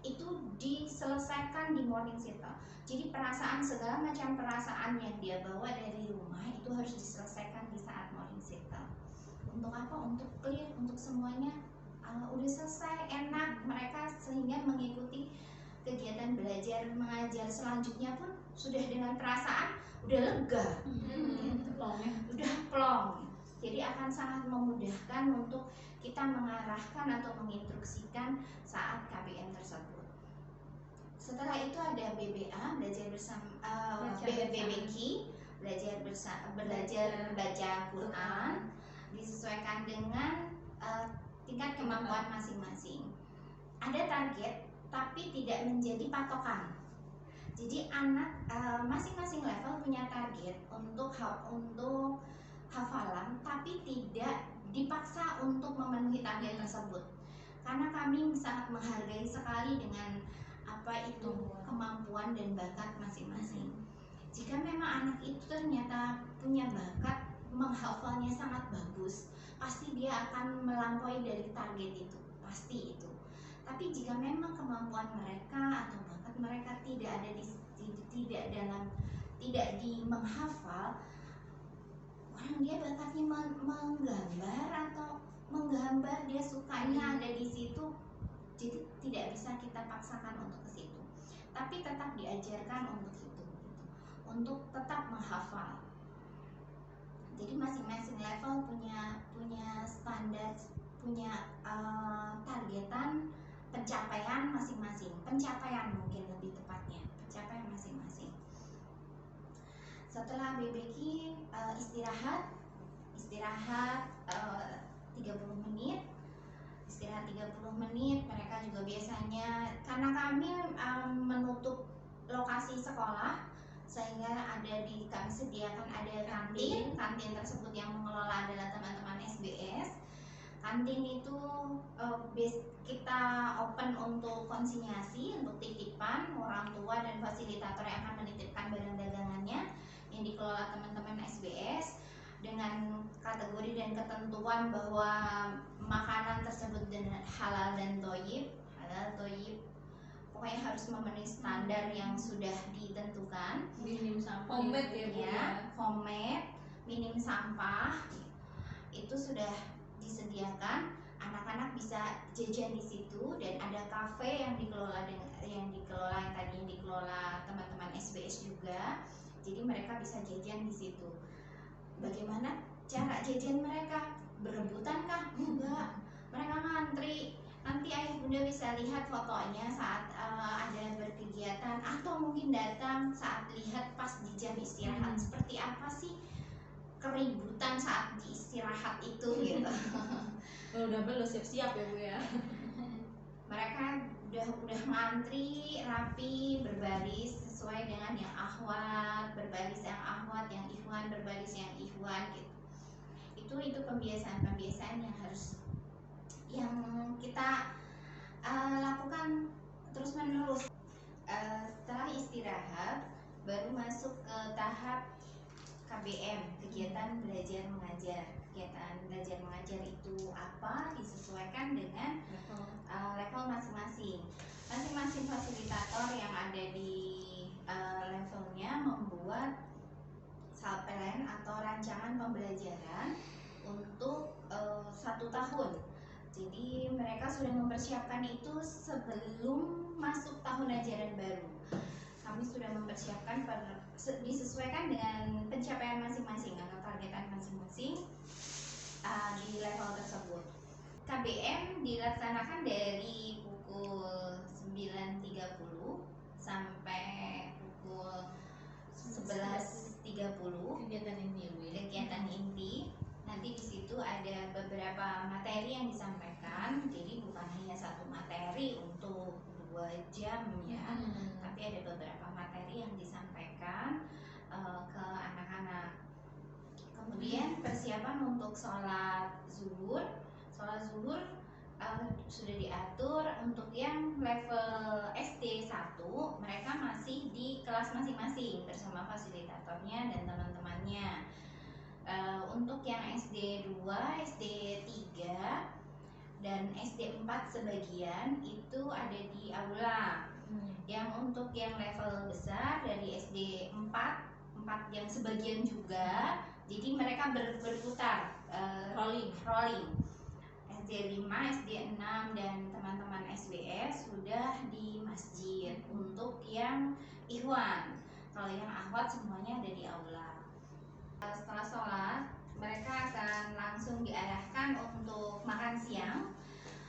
Itu diselesaikan di morning circle. Jadi segala macam perasaan yang dia bawa dari rumah itu harus diselesaikan di saat morning circle. Untuk apa? Untuk clear, untuk semuanya udah selesai, enak mereka, sehingga mengikuti kegiatan belajar mengajar selanjutnya pun sudah dengan perasaan udah lega, udah plong. Jadi akan sangat memudahkan untuk kita mengarahkan atau menginstruksikan saat KBM tersebut. Setelah itu ada BBA, belajar bersama, BBQ, belajar baca Quran, disesuaikan dengan tingkat kemampuan masing-masing. Ada target tapi tidak menjadi patokan. Jadi anak masing-masing level punya target untuk hafalan, tapi tidak dipaksa untuk memenuhi target tersebut. Karena kami sangat menghargai sekali dengan apa itu kemampuan dan bakat masing-masing. Jika memang anak itu ternyata punya bakat menghafalnya sangat bagus, pasti dia akan melampaui dari target itu, pasti itu. Tapi jika memang kemampuan mereka atau bakat mereka tidak ada tidak di menghafal, orang dia bakatnya menggambar atau menggambar, dia sukanya ada di situ, jadi tidak bisa kita paksakan untuk ke situ. Tapi tetap diajarkan untuk itu, untuk tetap menghafal. Jadi masing-masing level punya standar, punya targetan pencapaian masing-masing, pencapaian mungkin lebih tepatnya, pencapaian masing-masing. Setelah BBQ istirahat 30 menit. Istirahat 30 menit, mereka juga biasanya, karena kami menutup lokasi sekolah, sehingga kami sediakan ada kantin tersebut yang mengelola adalah teman-teman SBS. Kantin itu kita open untuk konsinyasi, untuk titipan orang tua dan fasilitator yang akan menitipkan barang dagangannya yang dikelola teman-teman SBS, dengan kategori dan ketentuan bahwa makanan tersebut halal dan toyib, pokoknya harus memenuhi standar yang sudah ditentukan. Minim sampah, homemade ya Bu ya. Homemade, minim sampah, itu sudah disediakan. Anak-anak bisa jajan di situ, dan ada kafe yang dikelola teman-teman SBS juga. Jadi mereka bisa jajan di situ. Bagaimana cara jajan mereka? Berebutan kah? Enggak. Mereka ngantri. Nanti ayah bunda bisa lihat fotonya saat ada berkegiatan, atau mungkin datang saat lihat pas di jam istirahat. Seperti apa sih keributan saat di istirahat itu gitu. Udah belum siap-siap ya Bu ya. Mereka udah ngantri rapi, berbaris sesuai dengan yang akhwat, berbaris yang akhwat, yang ikhwan berbaris yang ikhwan gitu. Itu pembiasaan yang kita lakukan terus menerus. Setelah istirahat baru masuk ke tahap KBM, kegiatan belajar mengajar. Kegiatan belajar mengajar itu apa? Disesuaikan dengan level masing-masing. Masing-masing fasilitator yang ada di levelnya membuat salpelan atau rancangan pembelajaran untuk 1 tahun. Jadi mereka sudah mempersiapkan itu sebelum masuk tahun ajaran baru. Kami sudah mempersiapkan disesuaikan dengan pencapaian masing-masing atau targetan masing-masing di level tersebut. KBM dilaksanakan dari pukul 9.30 sampai pukul 11.30. Kegiatan inti. Nanti di situ ada beberapa materi yang disampaikan. Jadi bukan hanya satu materi untuk 2 jam ya, tapi ada beberapa materi yang disampaikan ke anak-anak. Kemudian persiapan untuk sholat zuhur sudah diatur. Untuk yang level SD 1 mereka masih di kelas masing-masing bersama fasilitatornya dan teman-temannya. Untuk yang SD 2, SD 3 dan SD 4 sebagian itu ada di aula. Yang untuk yang level besar dari SD 4 yang sebagian juga, jadi mereka berputar rolling. SD 5, SD 6 dan teman-teman SBS sudah di masjid. Untuk yang ikhwan, kalau yang akhwat semuanya ada di aula. Setelah sholat mereka akan langsung diarahkan untuk makan siang.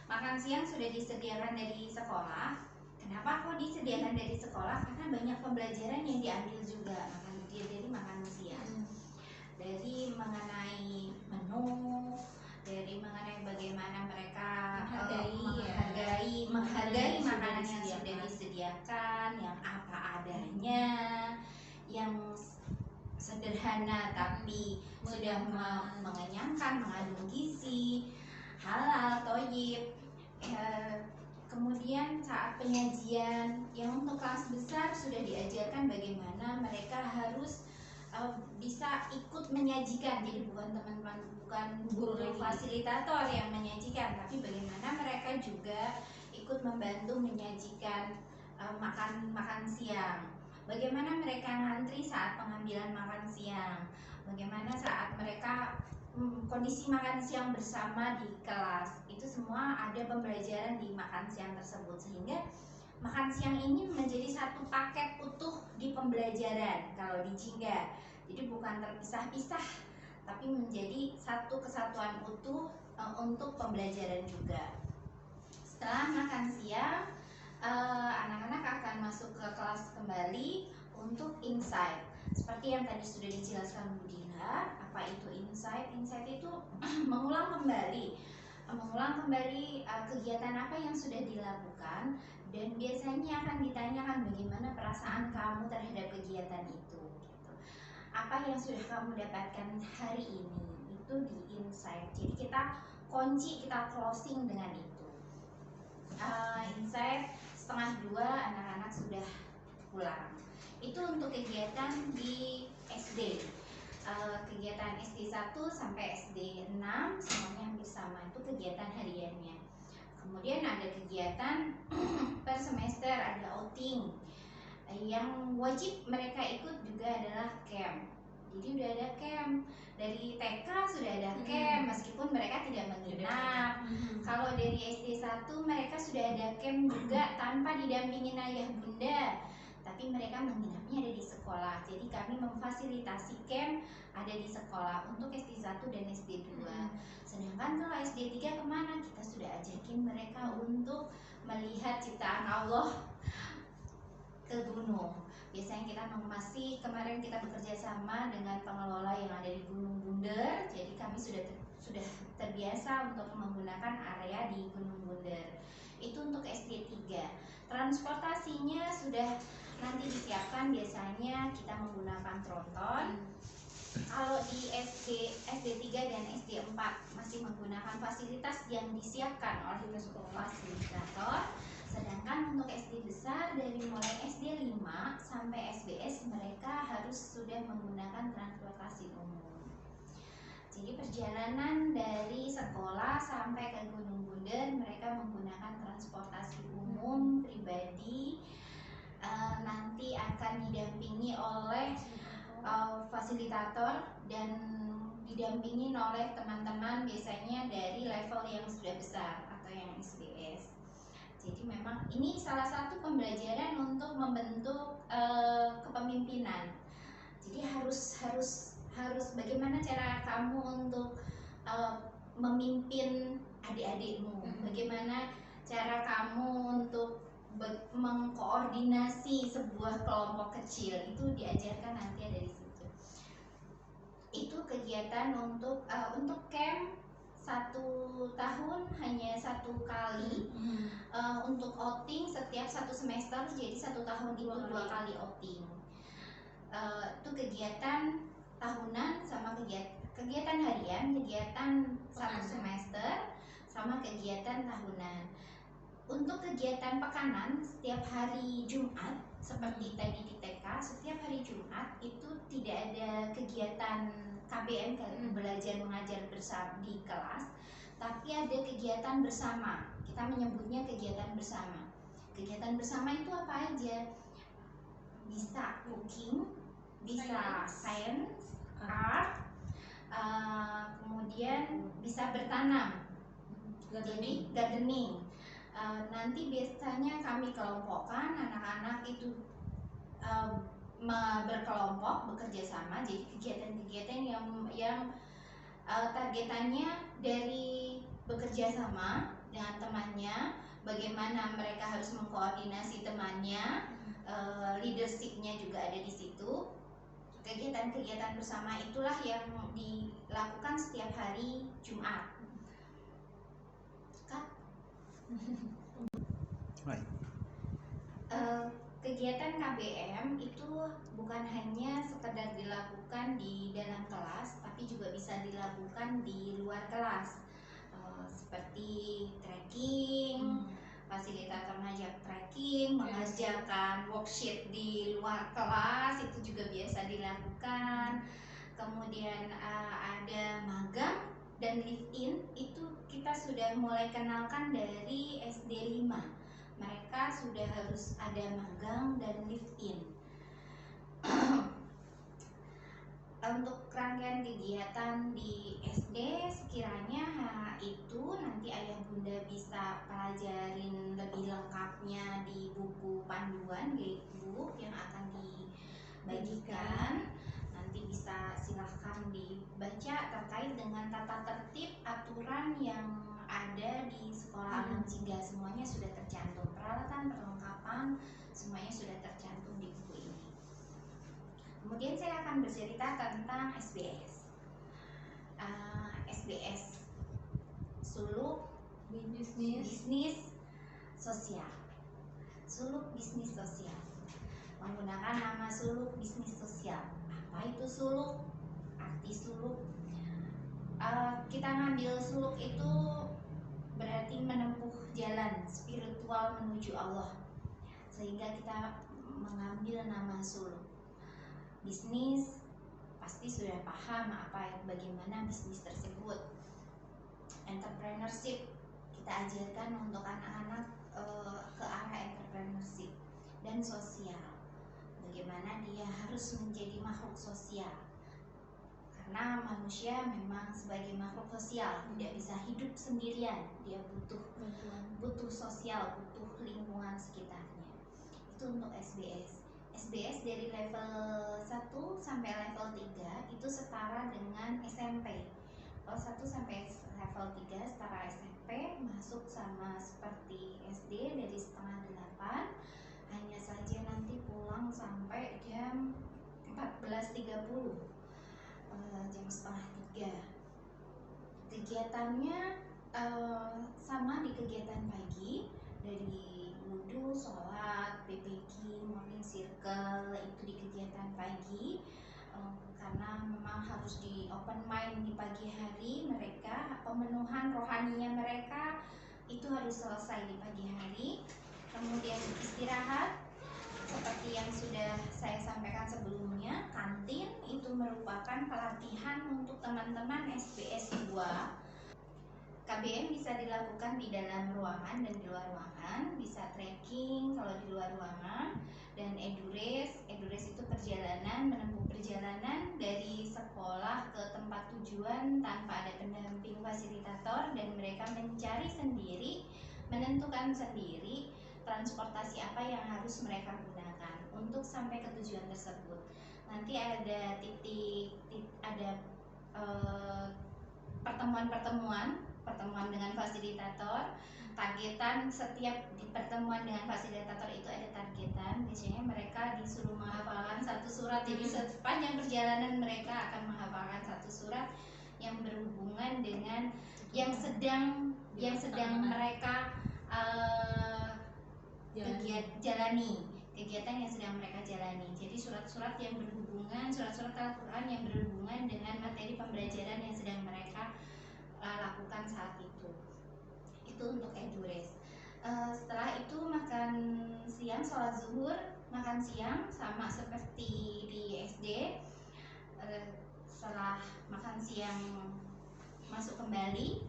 Makan siang sudah disediakan dari sekolah. Kenapa kok disediakan dari sekolah? Karena banyak pembelajaran yang diambil juga dari makan siang. Dari mengenai menu, dari mengenai bagaimana mereka menghargai makanan yang sudah disediakan, yang apa adanya, yang sederhana tapi sudah mengenyangkan, mengandung gizi, halal, toyib. Kemudian saat penyajian yang untuk kelas besar sudah diajarkan bagaimana mereka harus bisa ikut menyajikan. Jadi bukan teman-teman, bukan Guru guru lagi. fasilitator yang menyajikan, tapi bagaimana mereka juga ikut membantu menyajikan makan siang. Bagaimana mereka ngantri saat pengambilan makan siang, bagaimana saat mereka kondisi makan siang bersama di kelas. Itu semua ada pembelajaran di makan siang tersebut, sehingga makan siang ini menjadi satu paket utuh di pembelajaran kalau di Jingga. Jadi bukan terpisah-pisah, tapi menjadi satu kesatuan utuh untuk pembelajaran juga. Setelah makan siang, anak-anak akan masuk ke kelas kembali untuk insight. Seperti yang tadi sudah dijelaskan Bu Dila, apa itu insight? Insight itu mengulang kembali kegiatan apa yang sudah dilakukan, dan biasanya akan ditanyakan bagaimana perasaan kamu terhadap kegiatan itu. Gitu. Apa yang sudah kamu dapatkan hari ini, itu di insight. Jadi kita kunci, kita closing dengan itu. Insight 1:30 anak-anak sudah pulang. Itu untuk kegiatan di SD. Kegiatan SD 1 sampai SD 6 semuanya hampir sama, itu kegiatan hariannya. Kemudian ada kegiatan per semester, ada outing. Yang wajib mereka ikut juga adalah camp. Jadi udah ada camp dari TK, sudah ada camp meskipun mereka tidak menginap. Kalau dari SD 1 mereka sudah ada camp juga tanpa didampingin ayah bunda, tapi mereka menginapnya ada di sekolah. Jadi kami memfasilitasi camp ada di sekolah untuk SD 1 dan SD 2. Sedangkan kalau SD 3 kemana? Kita sudah ajakin mereka untuk melihat ciptaan Allah ke gunung. Biasanya kita masih kemarin kita bekerja sama dengan pengelola yang ada di Gunung Bunder. Jadi kami sudah terbiasa untuk menggunakan area di Gunung Bunder. Itu untuk SD 3. Transportasinya sudah nanti disiapkan, biasanya kita menggunakan tronton. Kalau di SD 3 dan SD 4 masih menggunakan fasilitas yang disiapkan oleh fasilitator. Sedangkan untuk SD besar dari mulai SD 5 sampai SBS mereka harus sudah menggunakan transportasi umum. Jadi perjalanan dari sekolah sampai ke Gunung Bunder mereka menggunakan transportasi umum pribadi. Nanti akan didampingi oleh fasilitator dan didampingin oleh teman-teman biasanya dari level yang sudah besar atau yang SBS. Jadi memang ini salah satu pembelajaran untuk membentuk kepemimpinan. Jadi harus bagaimana cara kamu untuk memimpin adik-adikmu, bagaimana cara kamu untuk mengkoordinasi sebuah kelompok kecil, itu diajarkan nanti ada di situ. Itu kegiatan untuk camp 1 tahun hanya 1 kali. Untuk outing setiap 1 semester, jadi 1 tahun itu 2 kali outing. Itu kegiatan tahunan sama kegiatan harian, kegiatan 1 semester sama kegiatan tahunan. Untuk kegiatan pekanan setiap hari Jumat, seperti tadi di TK, setiap hari Jumat itu tidak ada kegiatan KBM, belajar mengajar bersama di kelas, tapi ada kegiatan bersama. Kita menyebutnya kegiatan bersama. Kegiatan bersama itu apa aja? Bisa cooking, bisa science, art, kemudian bisa bertanam. Jadi gardening. Nanti biasanya kami kelompokkan anak-anak itu berkelompok bekerja sama. Jadi kegiatan-kegiatan yang targetannya dari bekerja sama dengan temannya, bagaimana mereka harus mengkoordinasi temannya, leadershipnya juga ada di situ. Kegiatan-kegiatan bersama itulah yang dilakukan setiap hari Jumat. Kegiatan KBM itu bukan hanya sekedar dilakukan di dalam kelas, tapi juga bisa dilakukan di luar kelas, seperti trekking, fasilitator ngajak trekking, mengerjakan worksheet di luar kelas, itu juga biasa dilakukan. Kemudian ada magang dan live in, itu kita sudah mulai kenalkan dari SD 5. Mereka sudah harus ada magang dan live in. Untuk rangkaian kegiatan di SD sekiranya itu nanti ayah bunda bisa pelajarin lebih lengkapnya di buku panduan guidebook yang akan dibagikan. Nanti bisa silahkan dibaca terkait dengan tata tertib aturan yang ada di sekolah alam jingga, semuanya sudah tercantum, peralatan perlengkapan semuanya sudah tercantum di buku ini. Kemudian saya akan bercerita tentang SBS. SBS suluk bisnis sosial. Suluk bisnis sosial. Menggunakan nama suluk bisnis sosial. Apa itu suluk? Arti suluk. Kita ngambil suluk itu berarti menempuh jalan spiritual menuju Allah. Sehingga kita mengambil nama suluk. Bisnis pasti sudah paham bagaimana bisnis tersebut. Entrepreneurship kita ajarkan untuk anak-anak ke arah entrepreneurship. Dan sosial, bagaimana dia harus menjadi makhluk sosial, karena manusia memang sebagai makhluk sosial tidak bisa hidup sendirian, dia butuh sosial, butuh lingkungan sekitarnya. Itu untuk SBS. SBS dari level 1 sampai level 3 itu setara dengan SMP. Level 1 sampai level 3 setara SMP, masuk sama seperti SD dari setengah 8. Hanya saja nanti pulang sampai jam 14.30, jam setengah 3. Kegiatannya sama di kegiatan pagi, dari wudhu, sholat, PPG, morning circle, itu di kegiatan pagi. Karena memang harus di open mind di pagi hari, mereka pemenuhan rohaninya mereka itu harus selesai di pagi hari. Kemudian istirahat seperti yang sudah saya sampaikan sebelumnya. Kantin itu merupakan pelatihan untuk teman-teman SBS 2. KBM bisa dilakukan di dalam ruangan dan di luar ruangan, bisa trekking kalau di luar ruangan. Dan edures itu perjalanan, menempuh perjalanan dari sekolah ke tempat tujuan tanpa ada pendamping fasilitator, dan mereka mencari sendiri, menentukan sendiri transportasi apa yang harus mereka gunakan untuk sampai ke tujuan tersebut. Nanti ada pertemuan dengan fasilitator. Targetan setiap di pertemuan dengan fasilitator itu ada targetan. Biasanya mereka disuruh menghafalkan satu surat. Jadi sepanjang perjalanan mereka akan menghafalkan satu surat yang berhubungan dengan yang sedang mereka kegiatan yang sedang mereka jalani. Jadi surat-surat yang berhubungan, surat-surat Al-Quran yang berhubungan dengan materi pembelajaran yang sedang mereka lakukan saat itu. Itu untuk edures. Setelah itu makan siang, sholat zuhur, makan siang sama seperti di SD. Setelah makan siang masuk kembali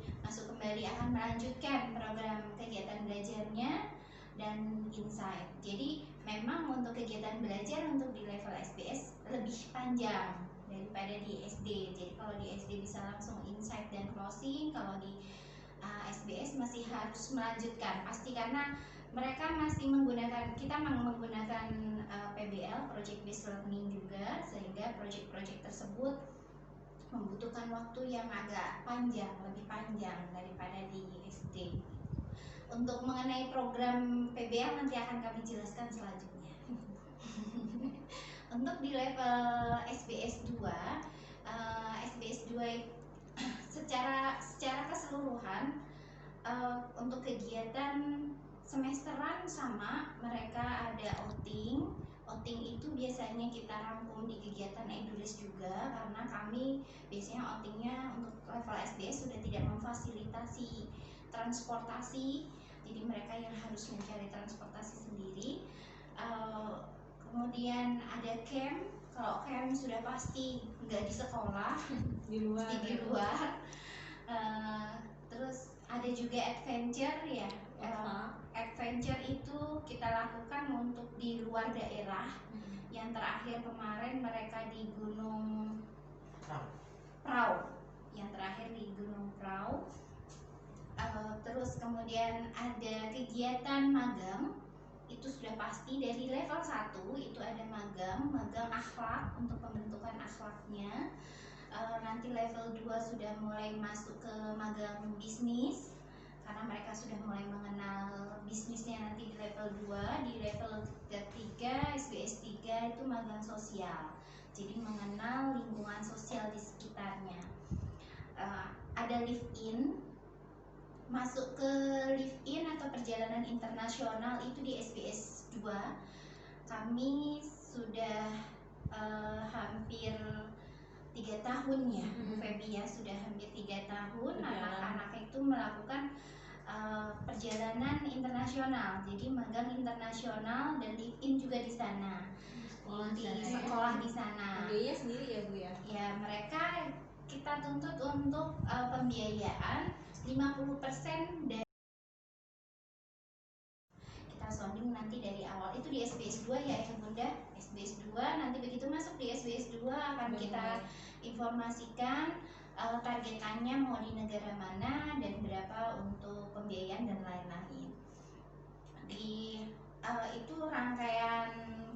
akan melanjutkan program kegiatan belajarnya dan insight. Jadi memang untuk kegiatan belajar untuk di level SBS lebih panjang daripada di SD. Jadi kalau di SD bisa langsung insight dan closing, kalau di SBS masih harus melanjutkan, pasti karena mereka masih menggunakan PBL, Project Based Learning juga, sehingga project-project tersebut membutuhkan waktu yang agak panjang, lebih panjang daripada di SD. Untuk mengenai program PBL nanti akan kami jelaskan selanjutnya. Untuk di level SBS 2, secara keseluruhan untuk kegiatan semesteran sama, mereka ada outing itu biasanya kita rangkum di kegiatan edures juga, karena kami biasanya outingnya untuk level SBS sudah tidak memfasilitasi transportasi jadi mereka yang harus mencari transportasi sendiri. Kemudian ada camp. Kalau camp sudah pasti nggak di sekolah, Di luar. pasti di luar. Terus ada juga adventure ya. Adventure itu kita lakukan untuk di luar daerah. Yang terakhir kemarin mereka di Gunung Prau. Yang terakhir di Gunung Prau. Terus kemudian ada kegiatan magang. Itu sudah pasti dari level 1 itu ada magang akhlak untuk pembentukan akhlaknya. Nanti level 2 sudah mulai masuk ke magang bisnis karena mereka sudah mulai mengenal bisnisnya nanti di level 2. Di level 3 SBS 3 itu magang sosial, jadi mengenal lingkungan sosial di sekitarnya. Ada live in, masuk ke live in atau perjalanan internasional itu di SBS 2. Kami sudah hampir 3 tahun ya, Bu Feby ya, sudah hampir 3 tahun anak-anak itu melakukan perjalanan internasional, jadi magang internasional dan live in juga di sana, di sekolah di sana. Biaya sendiri ya Bu ya? Ya, mereka kita tuntut untuk pembiayaan 50% dari kita sounding nanti dari awal itu di SBS 2 ya Bunda. SBS 2 nanti begitu masuk di SBS 2 akan kita informasikan targetannya mau di negara mana dan berapa untuk pembiayaan dan lain-lain. Itu rangkaian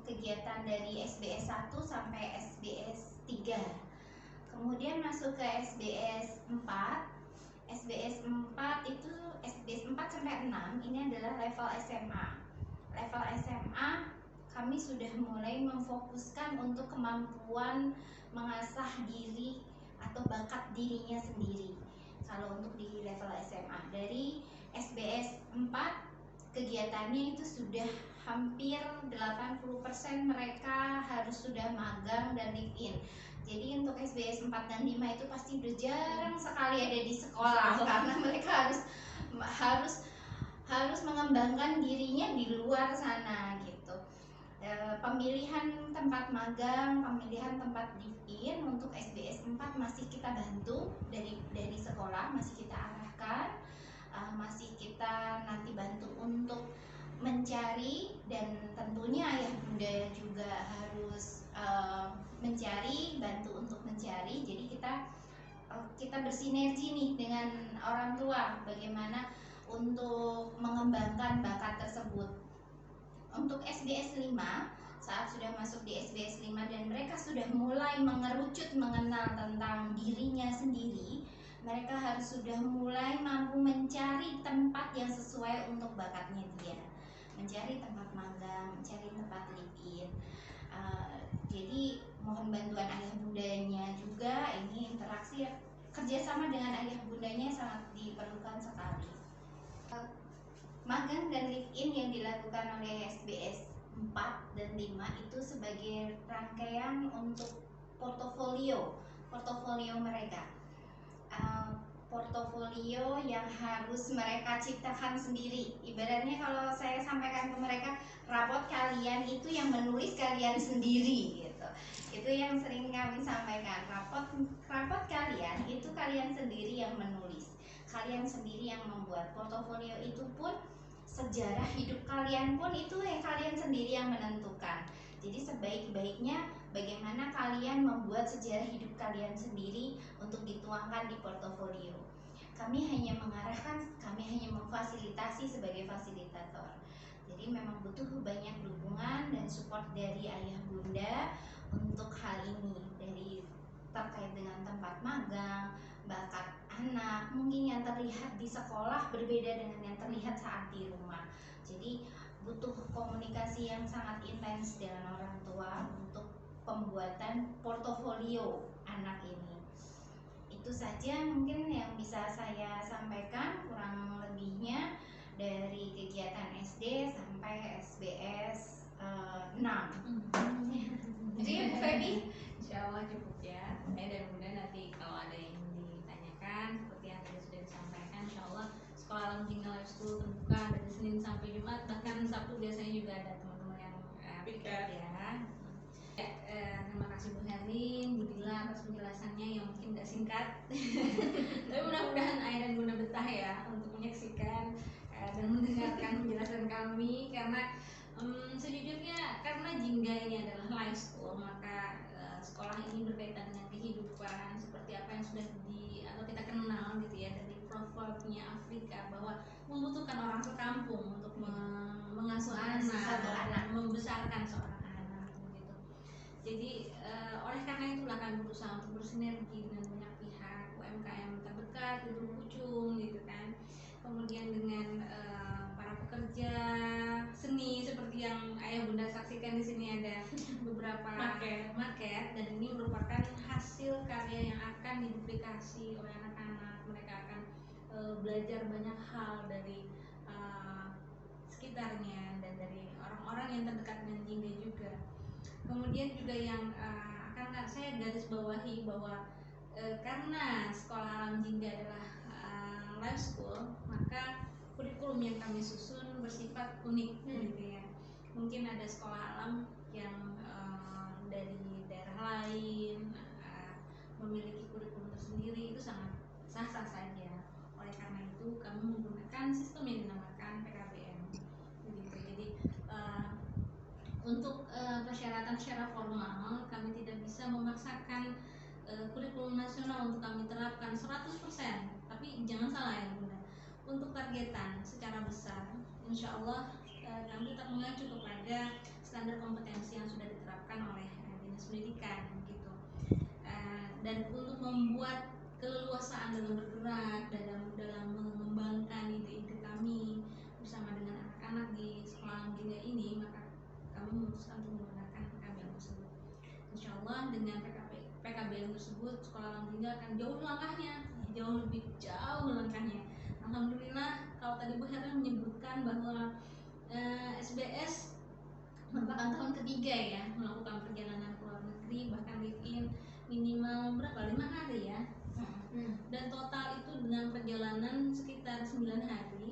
kegiatan dari SBS 1 sampai SBS 3. Kemudian masuk ke SBS 4. SBS 4 itu SBS 4 sampai 6 ini adalah level SMA. Level SMA kami sudah mulai memfokuskan untuk kemampuan mengasah diri atau bakat dirinya sendiri. Kalau untuk di level SMA dari SBS 4 kegiatannya itu sudah hampir 80% mereka harus sudah magang dan live in. Jadi untuk SBS 4 dan 5 itu pasti udah jarang sekali ada di sekolah karena mereka harus mengembangkan dirinya di luar sana gitu. Pemilihan tempat magang, pemilihan tempat live-in untuk SBS 4 masih kita bantu dari sekolah, masih kita arahkan, masih kita nanti bantu untuk mencari, dan tentunya ayah bunda juga harus mencari, bantu untuk mencari. Jadi kita bersinergi nih dengan orang tua bagaimana untuk mengembangkan bakat tersebut. Untuk SBS 5 saat sudah masuk di SBS 5 dan mereka sudah mulai mengerucut mengenal tentang dirinya sendiri, mereka harus sudah mulai mampu mencari tempat yang sesuai untuk bakatnya dia, mencari tempat magang, mencari tempat live-in. Jadi mohon bantuan ayah bundanya juga, ini interaksi kerjasama dengan ayah bundanya sangat diperlukan sekali. Magang dan live-in yang dilakukan oleh SBS 4 dan 5 itu sebagai rangkaian untuk portofolio mereka. Portofolio yang harus mereka ciptakan sendiri. Ibaratnya kalau saya sampaikan ke mereka, rapot kalian itu yang menulis kalian sendiri gitu. Itu yang sering kami sampaikan. Rapot kalian itu kalian sendiri yang menulis. Kalian sendiri yang membuat. Portofolio itu pun sejarah hidup kalian pun itu yang kalian sendiri yang menentukan. Jadi sebaik-baiknya bagaimana kalian membuat sejarah hidup kalian sendiri untuk dituangkan di portofolio. Kami hanya mengarahkan, kami hanya memfasilitasi sebagai fasilitator. Jadi memang butuh banyak dukungan dan support dari ayah bunda untuk hal ini, dari terkait dengan tempat magang, bakat anak, mungkin yang terlihat di sekolah berbeda dengan yang terlihat saat di rumah. Jadi butuh komunikasi yang sangat intens dengan orang tua untuk pembuatan portofolio anak ini. Itu saja mungkin yang bisa saya sampaikan, kurang lebihnya dari kegiatan SD sampai SBS 6. Jadi Bu Feby, Insya Allah cukup ya. Saya dan Bunda nanti kalau ada yang ditanyakan seperti yang tadi sudah disampaikan, insya Allah Sekolah Alam Jingga Life School terbuka Senin sampai Jumat, bahkan Sabtu biasanya juga ada teman-teman yang piket ya. Terima kasih Bu Herlin, Bu Dila atas penjelasannya yang mungkin nggak singkat, tapi mudah-mudahan Ayah dan Bunda betah ya untuk menyaksikan dan mendengarkan penjelasan kami, karena sejujurnya karena Jingga ini adalah life school, maka sekolah ini berkaitan dengan kehidupan seperti apa yang sudah atau kita kenal gitu ya dari profilnya Afrika, bahwa membutuhkan orang sekampung untuk mengasuh Satu anak anak. dan membesarkan seorang anak gitu. Jadi oleh karena itulah kami berusaha untuk bersinergi dengan banyak pihak, UMKM terdekat di Pucung gitu kan, kemudian dengan para pekerja seni seperti yang Ayah Bunda saksikan di sini ada beberapa market, dan ini merupakan hasil karya yang akan diduplikasi oleh anak-anak. Mereka akan belajar banyak hal dari sekitarnya dan dari orang-orang yang terdekat dengan Jingga juga. Kemudian juga yang akan saya garis bawahi bahwa karena sekolah alam Jingga adalah life school, maka kurikulum yang kami susun bersifat unik gitu ya. Mungkin ada sekolah alam yang dari daerah lain memiliki kurikulum tersendiri, itu sangat sah-sah saja. Oleh karena itu kami menggunakan sistem yang dinamakan PKBM begitu. Jadi untuk persyaratan secara formal kami tidak bisa memaksakan kurikulum nasional untuk kami terapkan 100%, tapi jangan salah ya Bunda, untuk targetan secara besar insya Allah kami tetap mengacu kepada standar kompetensi yang sudah diterapkan oleh Dinas Pendidikan gitu. Dan untuk membuat keleluasaan dalam bergerak, dalam mengembangkan ide-ide kami bersama dengan anak-anak di sekolah Jingga ini, maka kami memutuskan untuk menggunakan PKBM tersebut. Insya Allah dengan PKBM tersebut sekolah alam Jingga akan jauh lebih jauh langkahnya. Alhamdulillah, kalau tadi Bu Herlin menyebutkan bahwa SBS merupakan tahun ketiga ya melakukan perjalanan ke luar negeri, bahkan live-in minimal berapa? 5 hari ya. Dan total itu dengan perjalanan sekitar 9 hari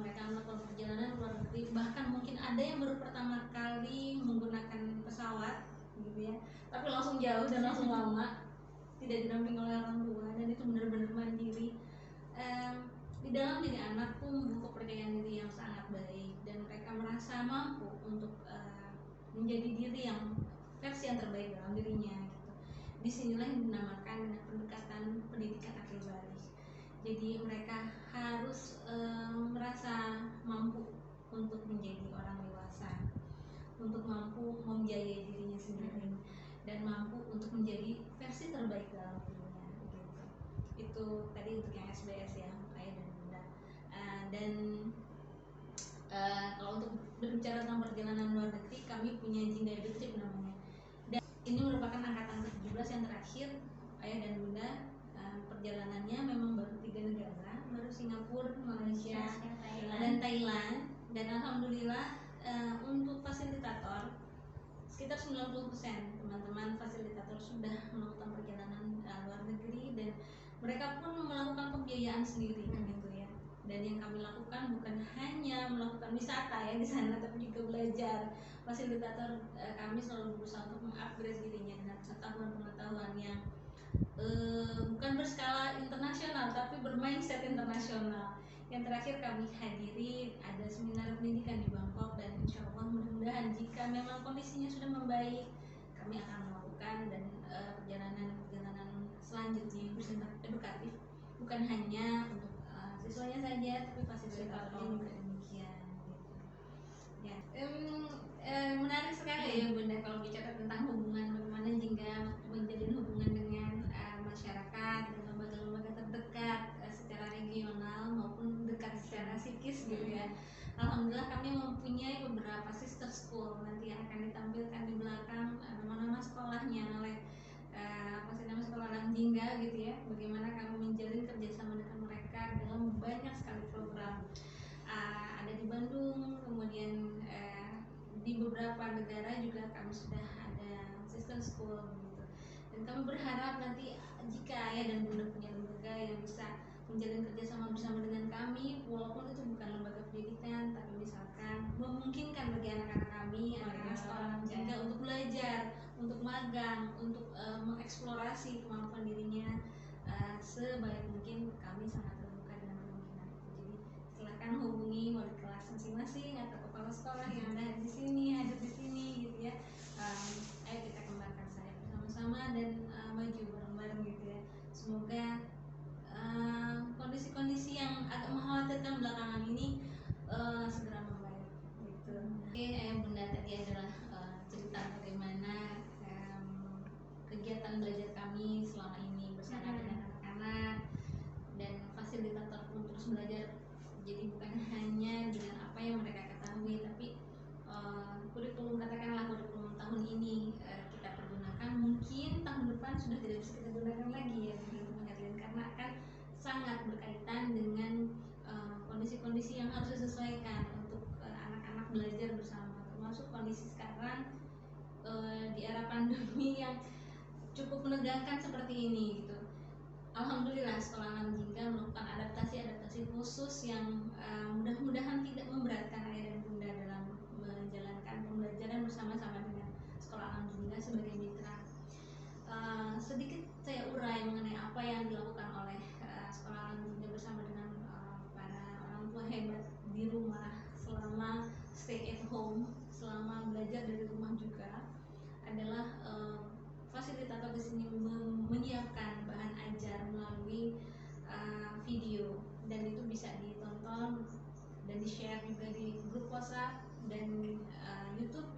mereka melakukan perjalanan ke luar negeri, bahkan mungkin ada yang baru pertama kali menggunakan pesawat gitu ya, tapi langsung jauh dan langsung lama, tidak didampingi oleh orang tua, dan itu benar-benar mandiri. Di dalam diri anak pun membentuk kepercayaan diri yang sangat baik, dan mereka merasa mampu untuk menjadi diri yang versi yang terbaik dalam dirinya gitu. Disinilah yang dinamakan dengan pendekatan pendidikan akhir balik. Jadi mereka harus merasa mampu untuk menjadi orang dewasa, untuk mampu membiayai dirinya sendiri, dan mampu untuk menjadi versi terbaik dalam dirinya gitu. Itu tadi untuk yang SBS ya, Ayah dan Bunda. Dan kalau untuk berbicara tentang perjalanan luar negeri, kami punya Jingga Edu Trip namanya. Dan ini merupakan angkatan ke-17 yang terakhir Ayah dan Bunda. Perjalanannya memang baru 3 negara, baru Singapura, Malaysia, dan Thailand. Dan alhamdulillah untuk fasilitator sekitar 90% teman-teman fasilitator sudah melakukan perjalanan luar negeri, dan mereka pun melakukan pembiayaan sendiri gitu ya. Dan yang kami lakukan bukan hanya melakukan wisata ya di sana, tapi juga belajar. Fasilitator kami selalu berusaha untuk mengupgrade dirinya dengan pengetahuan yang bukan berskala internasional tapi bermindset internasional. Yang terakhir kami hadiri ada seminar pendidikan di Bangkok, dan insya Allah mudah-mudahan jika memang kondisinya sudah membaik, kami akan melakukan dan perjalanan selanjutnya yang bersifat edukatif, bukan hanya untuk siswanya saja, tapi fasilitatornya juga demikian gitu. Ya, menarik sekali ya Bunda kalau bicara tentang hubungan bagaimana Jingga menjalin hubungan dengan masyarakat dan lembaga-lembaga terdekat secara regional maupun dekat secara psikis gitu ya. Alhamdulillah kami mempunyai beberapa sister school nanti yang akan ditampilkan di belakang nama-nama sekolahnya oleh nama sekolah alam Jingga gitu ya. Bagaimana kami menjalin kerjasama dengan mereka dalam banyak sekali program. Ada di Bandung, kemudian di beberapa negara juga kami sudah ada sister school gitu. Dan kami berharap nanti jika Ayah dan Bunda punya lembaga yang bisa menjalin kerjasama bersama dengan kami, walaupun itu bukan lembaga pendidikan, tapi misalkan memungkinkan bagi anak-anak kami, anak-anak sekolah jingga untuk belajar, untuk magang, untuk mengeksplorasi kemampuan dirinya sebaik mungkin, kami sangat terbuka dengan kemungkinan itu. Jadi silahkan hubungi wali kelas masing-masing atau kepala sekolah yang ada di sini, hadir di sini gitu ya. Ayo kita kembangkan sayap bersama-sama dan maju bareng-bareng gitu ya. Semoga kondisi-kondisi yang agak mengkhawatirkan belakangan ini segera membaik gitu. Oke, Bunda, tadi adalah cerita bagaimana kegiatan belajar kami selama ini bersama dengan anak-anak, dan fasilitator pun terus belajar. Jadi bukan hanya dengan apa yang mereka ketahui, tapi kurikulum, katakanlah kurikulum tahun ini kita pergunakan, mungkin tahun depan sudah tidak bisa kita gunakan lagi ya, karena kan sangat berkaitan dengan kondisi-kondisi yang harus disesuaikan untuk anak-anak belajar bersama, termasuk kondisi sekarang di era pandemi yang cukup menegangkan seperti ini gitu. Alhamdulillah sekolah alam jingga melakukan adaptasi khusus yang mudah-mudahan tidak memberatkan ayah dan bunda dalam menjalankan pembelajaran bersama-sama dengan sekolah alam jingga sebagai mitra. Sedikit saya urai mengenai apa yang dilakukan oleh sekolah alam jingga bersama dengan para orang tua hebat di rumah selama stay at home, selama belajar dari rumah juga, adalah fasilitator di sini menyiapkan bahan ajar melalui video, dan itu bisa ditonton dan di-share juga di grup WhatsApp dan YouTube.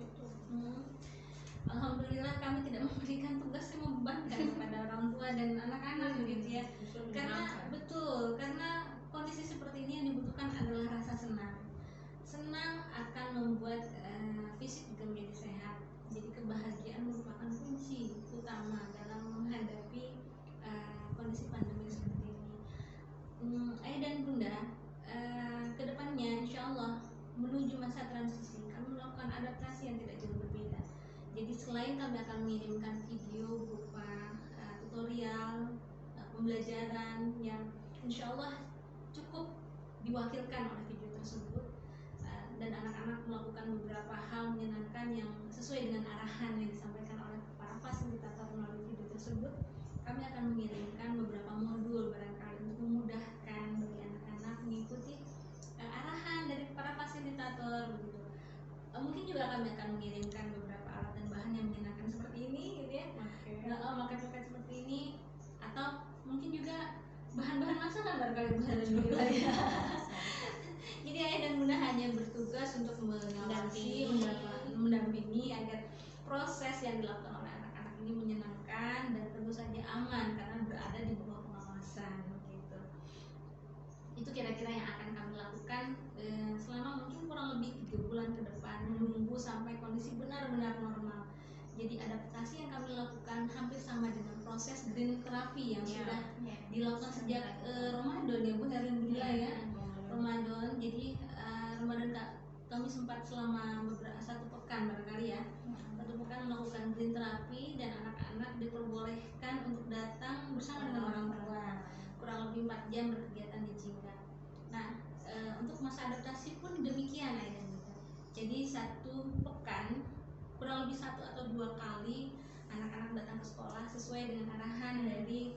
Alhamdulillah kami tidak memberikan tugas yang membebankan kepada orang tua dan anak-anak begitu ya. Karena betul, karena kondisi seperti ini yang dibutuhkan adalah rasa senang. Senang akan membuat fisik juga menjadi sehat. Jadi kebahagiaan merupakan kunci utama dalam menghadapi kondisi pandemi seperti ini. Ayah dan bunda, kedepannya insya Allah menuju masa transisi, kami melakukan adaptasi yang tidak jauh berbeda. Jadi selain kami akan mengirimkan video berupa tutorial pembelajaran yang insya Allah cukup diwakilkan oleh video tersebut, dan anak-anak melakukan beberapa hal menyenangkan yang sesuai dengan arahan yang disampaikan oleh para fasilitator melalui video tersebut, kami akan mengirimkan beberapa modul barangkali untuk memudahkan bagi anak-anak mengikuti arahan dari para fasilitator begitu. Mungkin juga kami akan mengirimkan beberapa alat dan bahan yang menyenangkan seperti ini gitu ya, makan-makan seperti ini, atau mungkin juga bahan-bahan masakan barangkali ya. Jadi ayah dan bunda hanya bertugas untuk mengawasi, mendampingi agar proses yang dilakukan oleh anak-anak ini menyenangkan dan tentu saja aman karena berada di bawah pengawasan gitu. Itu kira-kira yang akan kami lakukan selama mungkin kurang lebih 3 bulan ke depan, menunggu sampai kondisi benar-benar normal. Jadi adaptasi yang kami lakukan hampir sama dengan proses green therapy yang sudah dilakukan sejak Ramadan ya Bu Herlina ya. Ramadan, jadi Ramadan kami sempat selama beberapa 1 pekan barangkali ya, 1 pekan melakukan green therapy, dan anak-anak diperbolehkan untuk datang bersama dengan orang tua kurang lebih 4 jam berkegiatan di jingga. Nah, untuk masa adaptasi pun demikian ya. Jadi 1 pekan kurang lebih 1 atau 2 kali anak-anak datang ke sekolah sesuai dengan arahan dari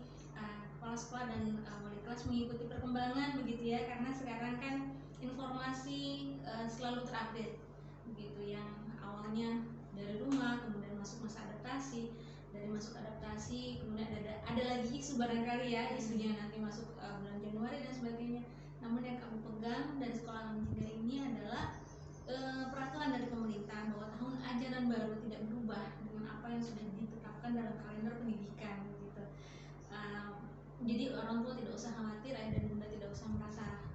kepala sekolah dan wali kelas, mengikuti perkembangan begitu ya, karena sekarang kan informasi selalu terupdate begitu, yang awalnya dari rumah kemudian masuk masa adaptasi, dari masuk adaptasi kemudian ada lagi isu barangkali ya, isunya nanti masuk bulan Januari dan sebagainya. Namun yang kami pegang dari sekolah alam jingga ini adalah peraturan dari pemerintah bahwa tahun ajaran baru tidak berubah dengan apa yang sudah ditetapkan dalam kalender pendidikan gitu. Jadi orang tua tidak usah khawatir, ayah dan bunda tidak usah merasa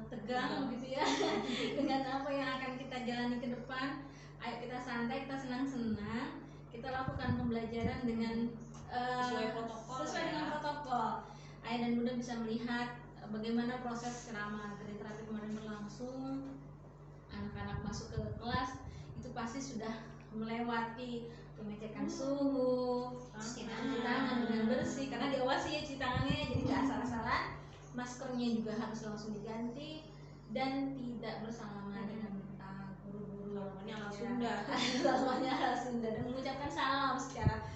tegang gitu ya dengan apa yang akan kita jalani ke depan. Ayo kita santai, kita senang-senang, kita lakukan pembelajaran dengan sesuai dengan protokol. Ayah dan bunda bisa melihat bagaimana proses selama green therapy kemarin berlangsung. Anak-anak masuk ke kelas itu pasti sudah melewati pengecekan suhu, cuci tangan dengan bersih karena diawasi ya cuci tangannya, jadi nggak asal-asalan. maskernya juga harus langsung diganti dan tidak bersalaman dengan guru-guru salamannya ala Sunda salamannya ala Sunda dan mengucapkan salam secara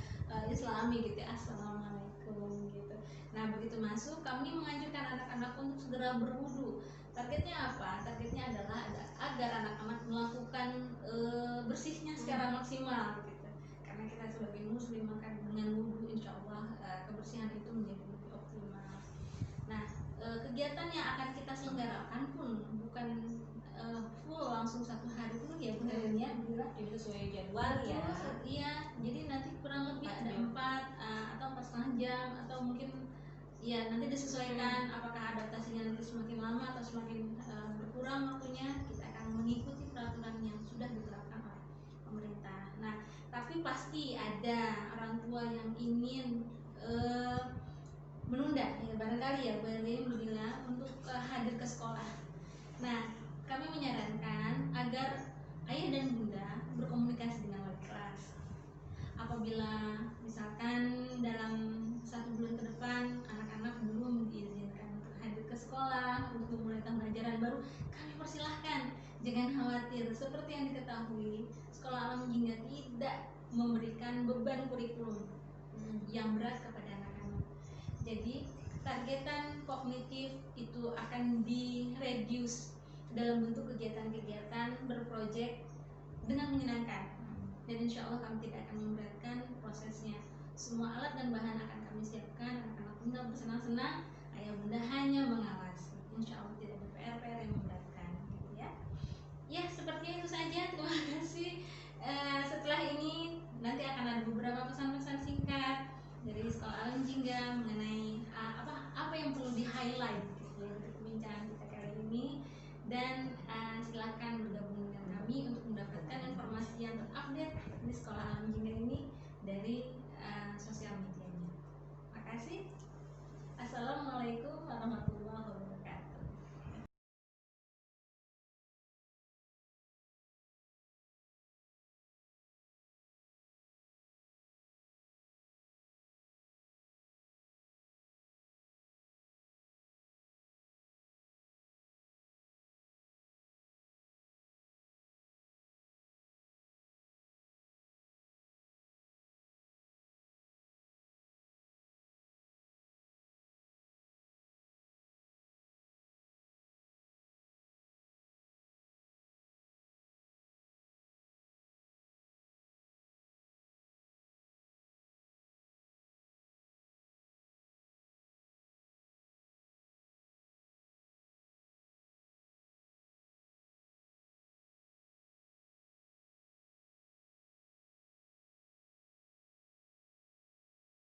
Islami gitu ya, assalamualaikum gitu. Nah begitu masuk kami menganjurkan anak-anak untuk segera berwudu. Targetnya apa? Targetnya adalah agar anak-anak melakukan bersihnya secara maksimal gitu. Karena kita sebagai muslim maka dengan wudu insya Allah kebersihan itu menjadi lebih optimal. Nah kegiatan yang akan kita selenggarakan pun bukan full langsung satu hari pun ya Bu Helen ya, jadi sesuai jadwal ya. Iya, jadi nanti kurang lebih ada 4 atau 4,5 jam atau mungkin ya nanti disesuaikan apakah adaptasinya nanti semakin lama atau semakin berkurang waktunya, kita akan mengikuti peraturan yang sudah ditetapkan oleh pemerintah. Nah tapi pasti ada orang tua yang ingin menunda ya, barangkali ya Bu Erlin bilang untuk hadir ke sekolah. Nah kami menyarankan agar ayah dan bunda berkomunikasi dengan wali kelas. Apabila misalkan dalam 1 bulan ke depan anak-anak belum diizinkan untuk hadir ke sekolah untuk memulai tahun ajaran baru, kami persilahkan, jangan khawatir. Seperti yang diketahui, sekolah alam jingga tidak memberikan beban kurikulum yang berat kepada anak-anak. Jadi targetan kognitif itu akan di-reduce dalam bentuk kegiatan-kegiatan berprojek dengan menyenangkan, dan insya Allah kami tidak akan memberatkan prosesnya. Semua alat dan bahan akan kami siapkan, anak-anak bunda bersenang-senang, ayah bunda hanya mengawasi. Insya Allah tidak ada PR-PR yang memberatkan gitu ya. Ya sepertinya itu saja, terima kasih. Setelah ini nanti akan ada beberapa pesan-pesan singkat dari Sekolah Alam Jingga mengenai apa yang perlu di-highlight gitu ya, untuk perbincangan kita kali ini. Dan silakan bergabung dengan kami untuk mendapatkan informasi yang terupdate di Sekolah Alam Jingga ini.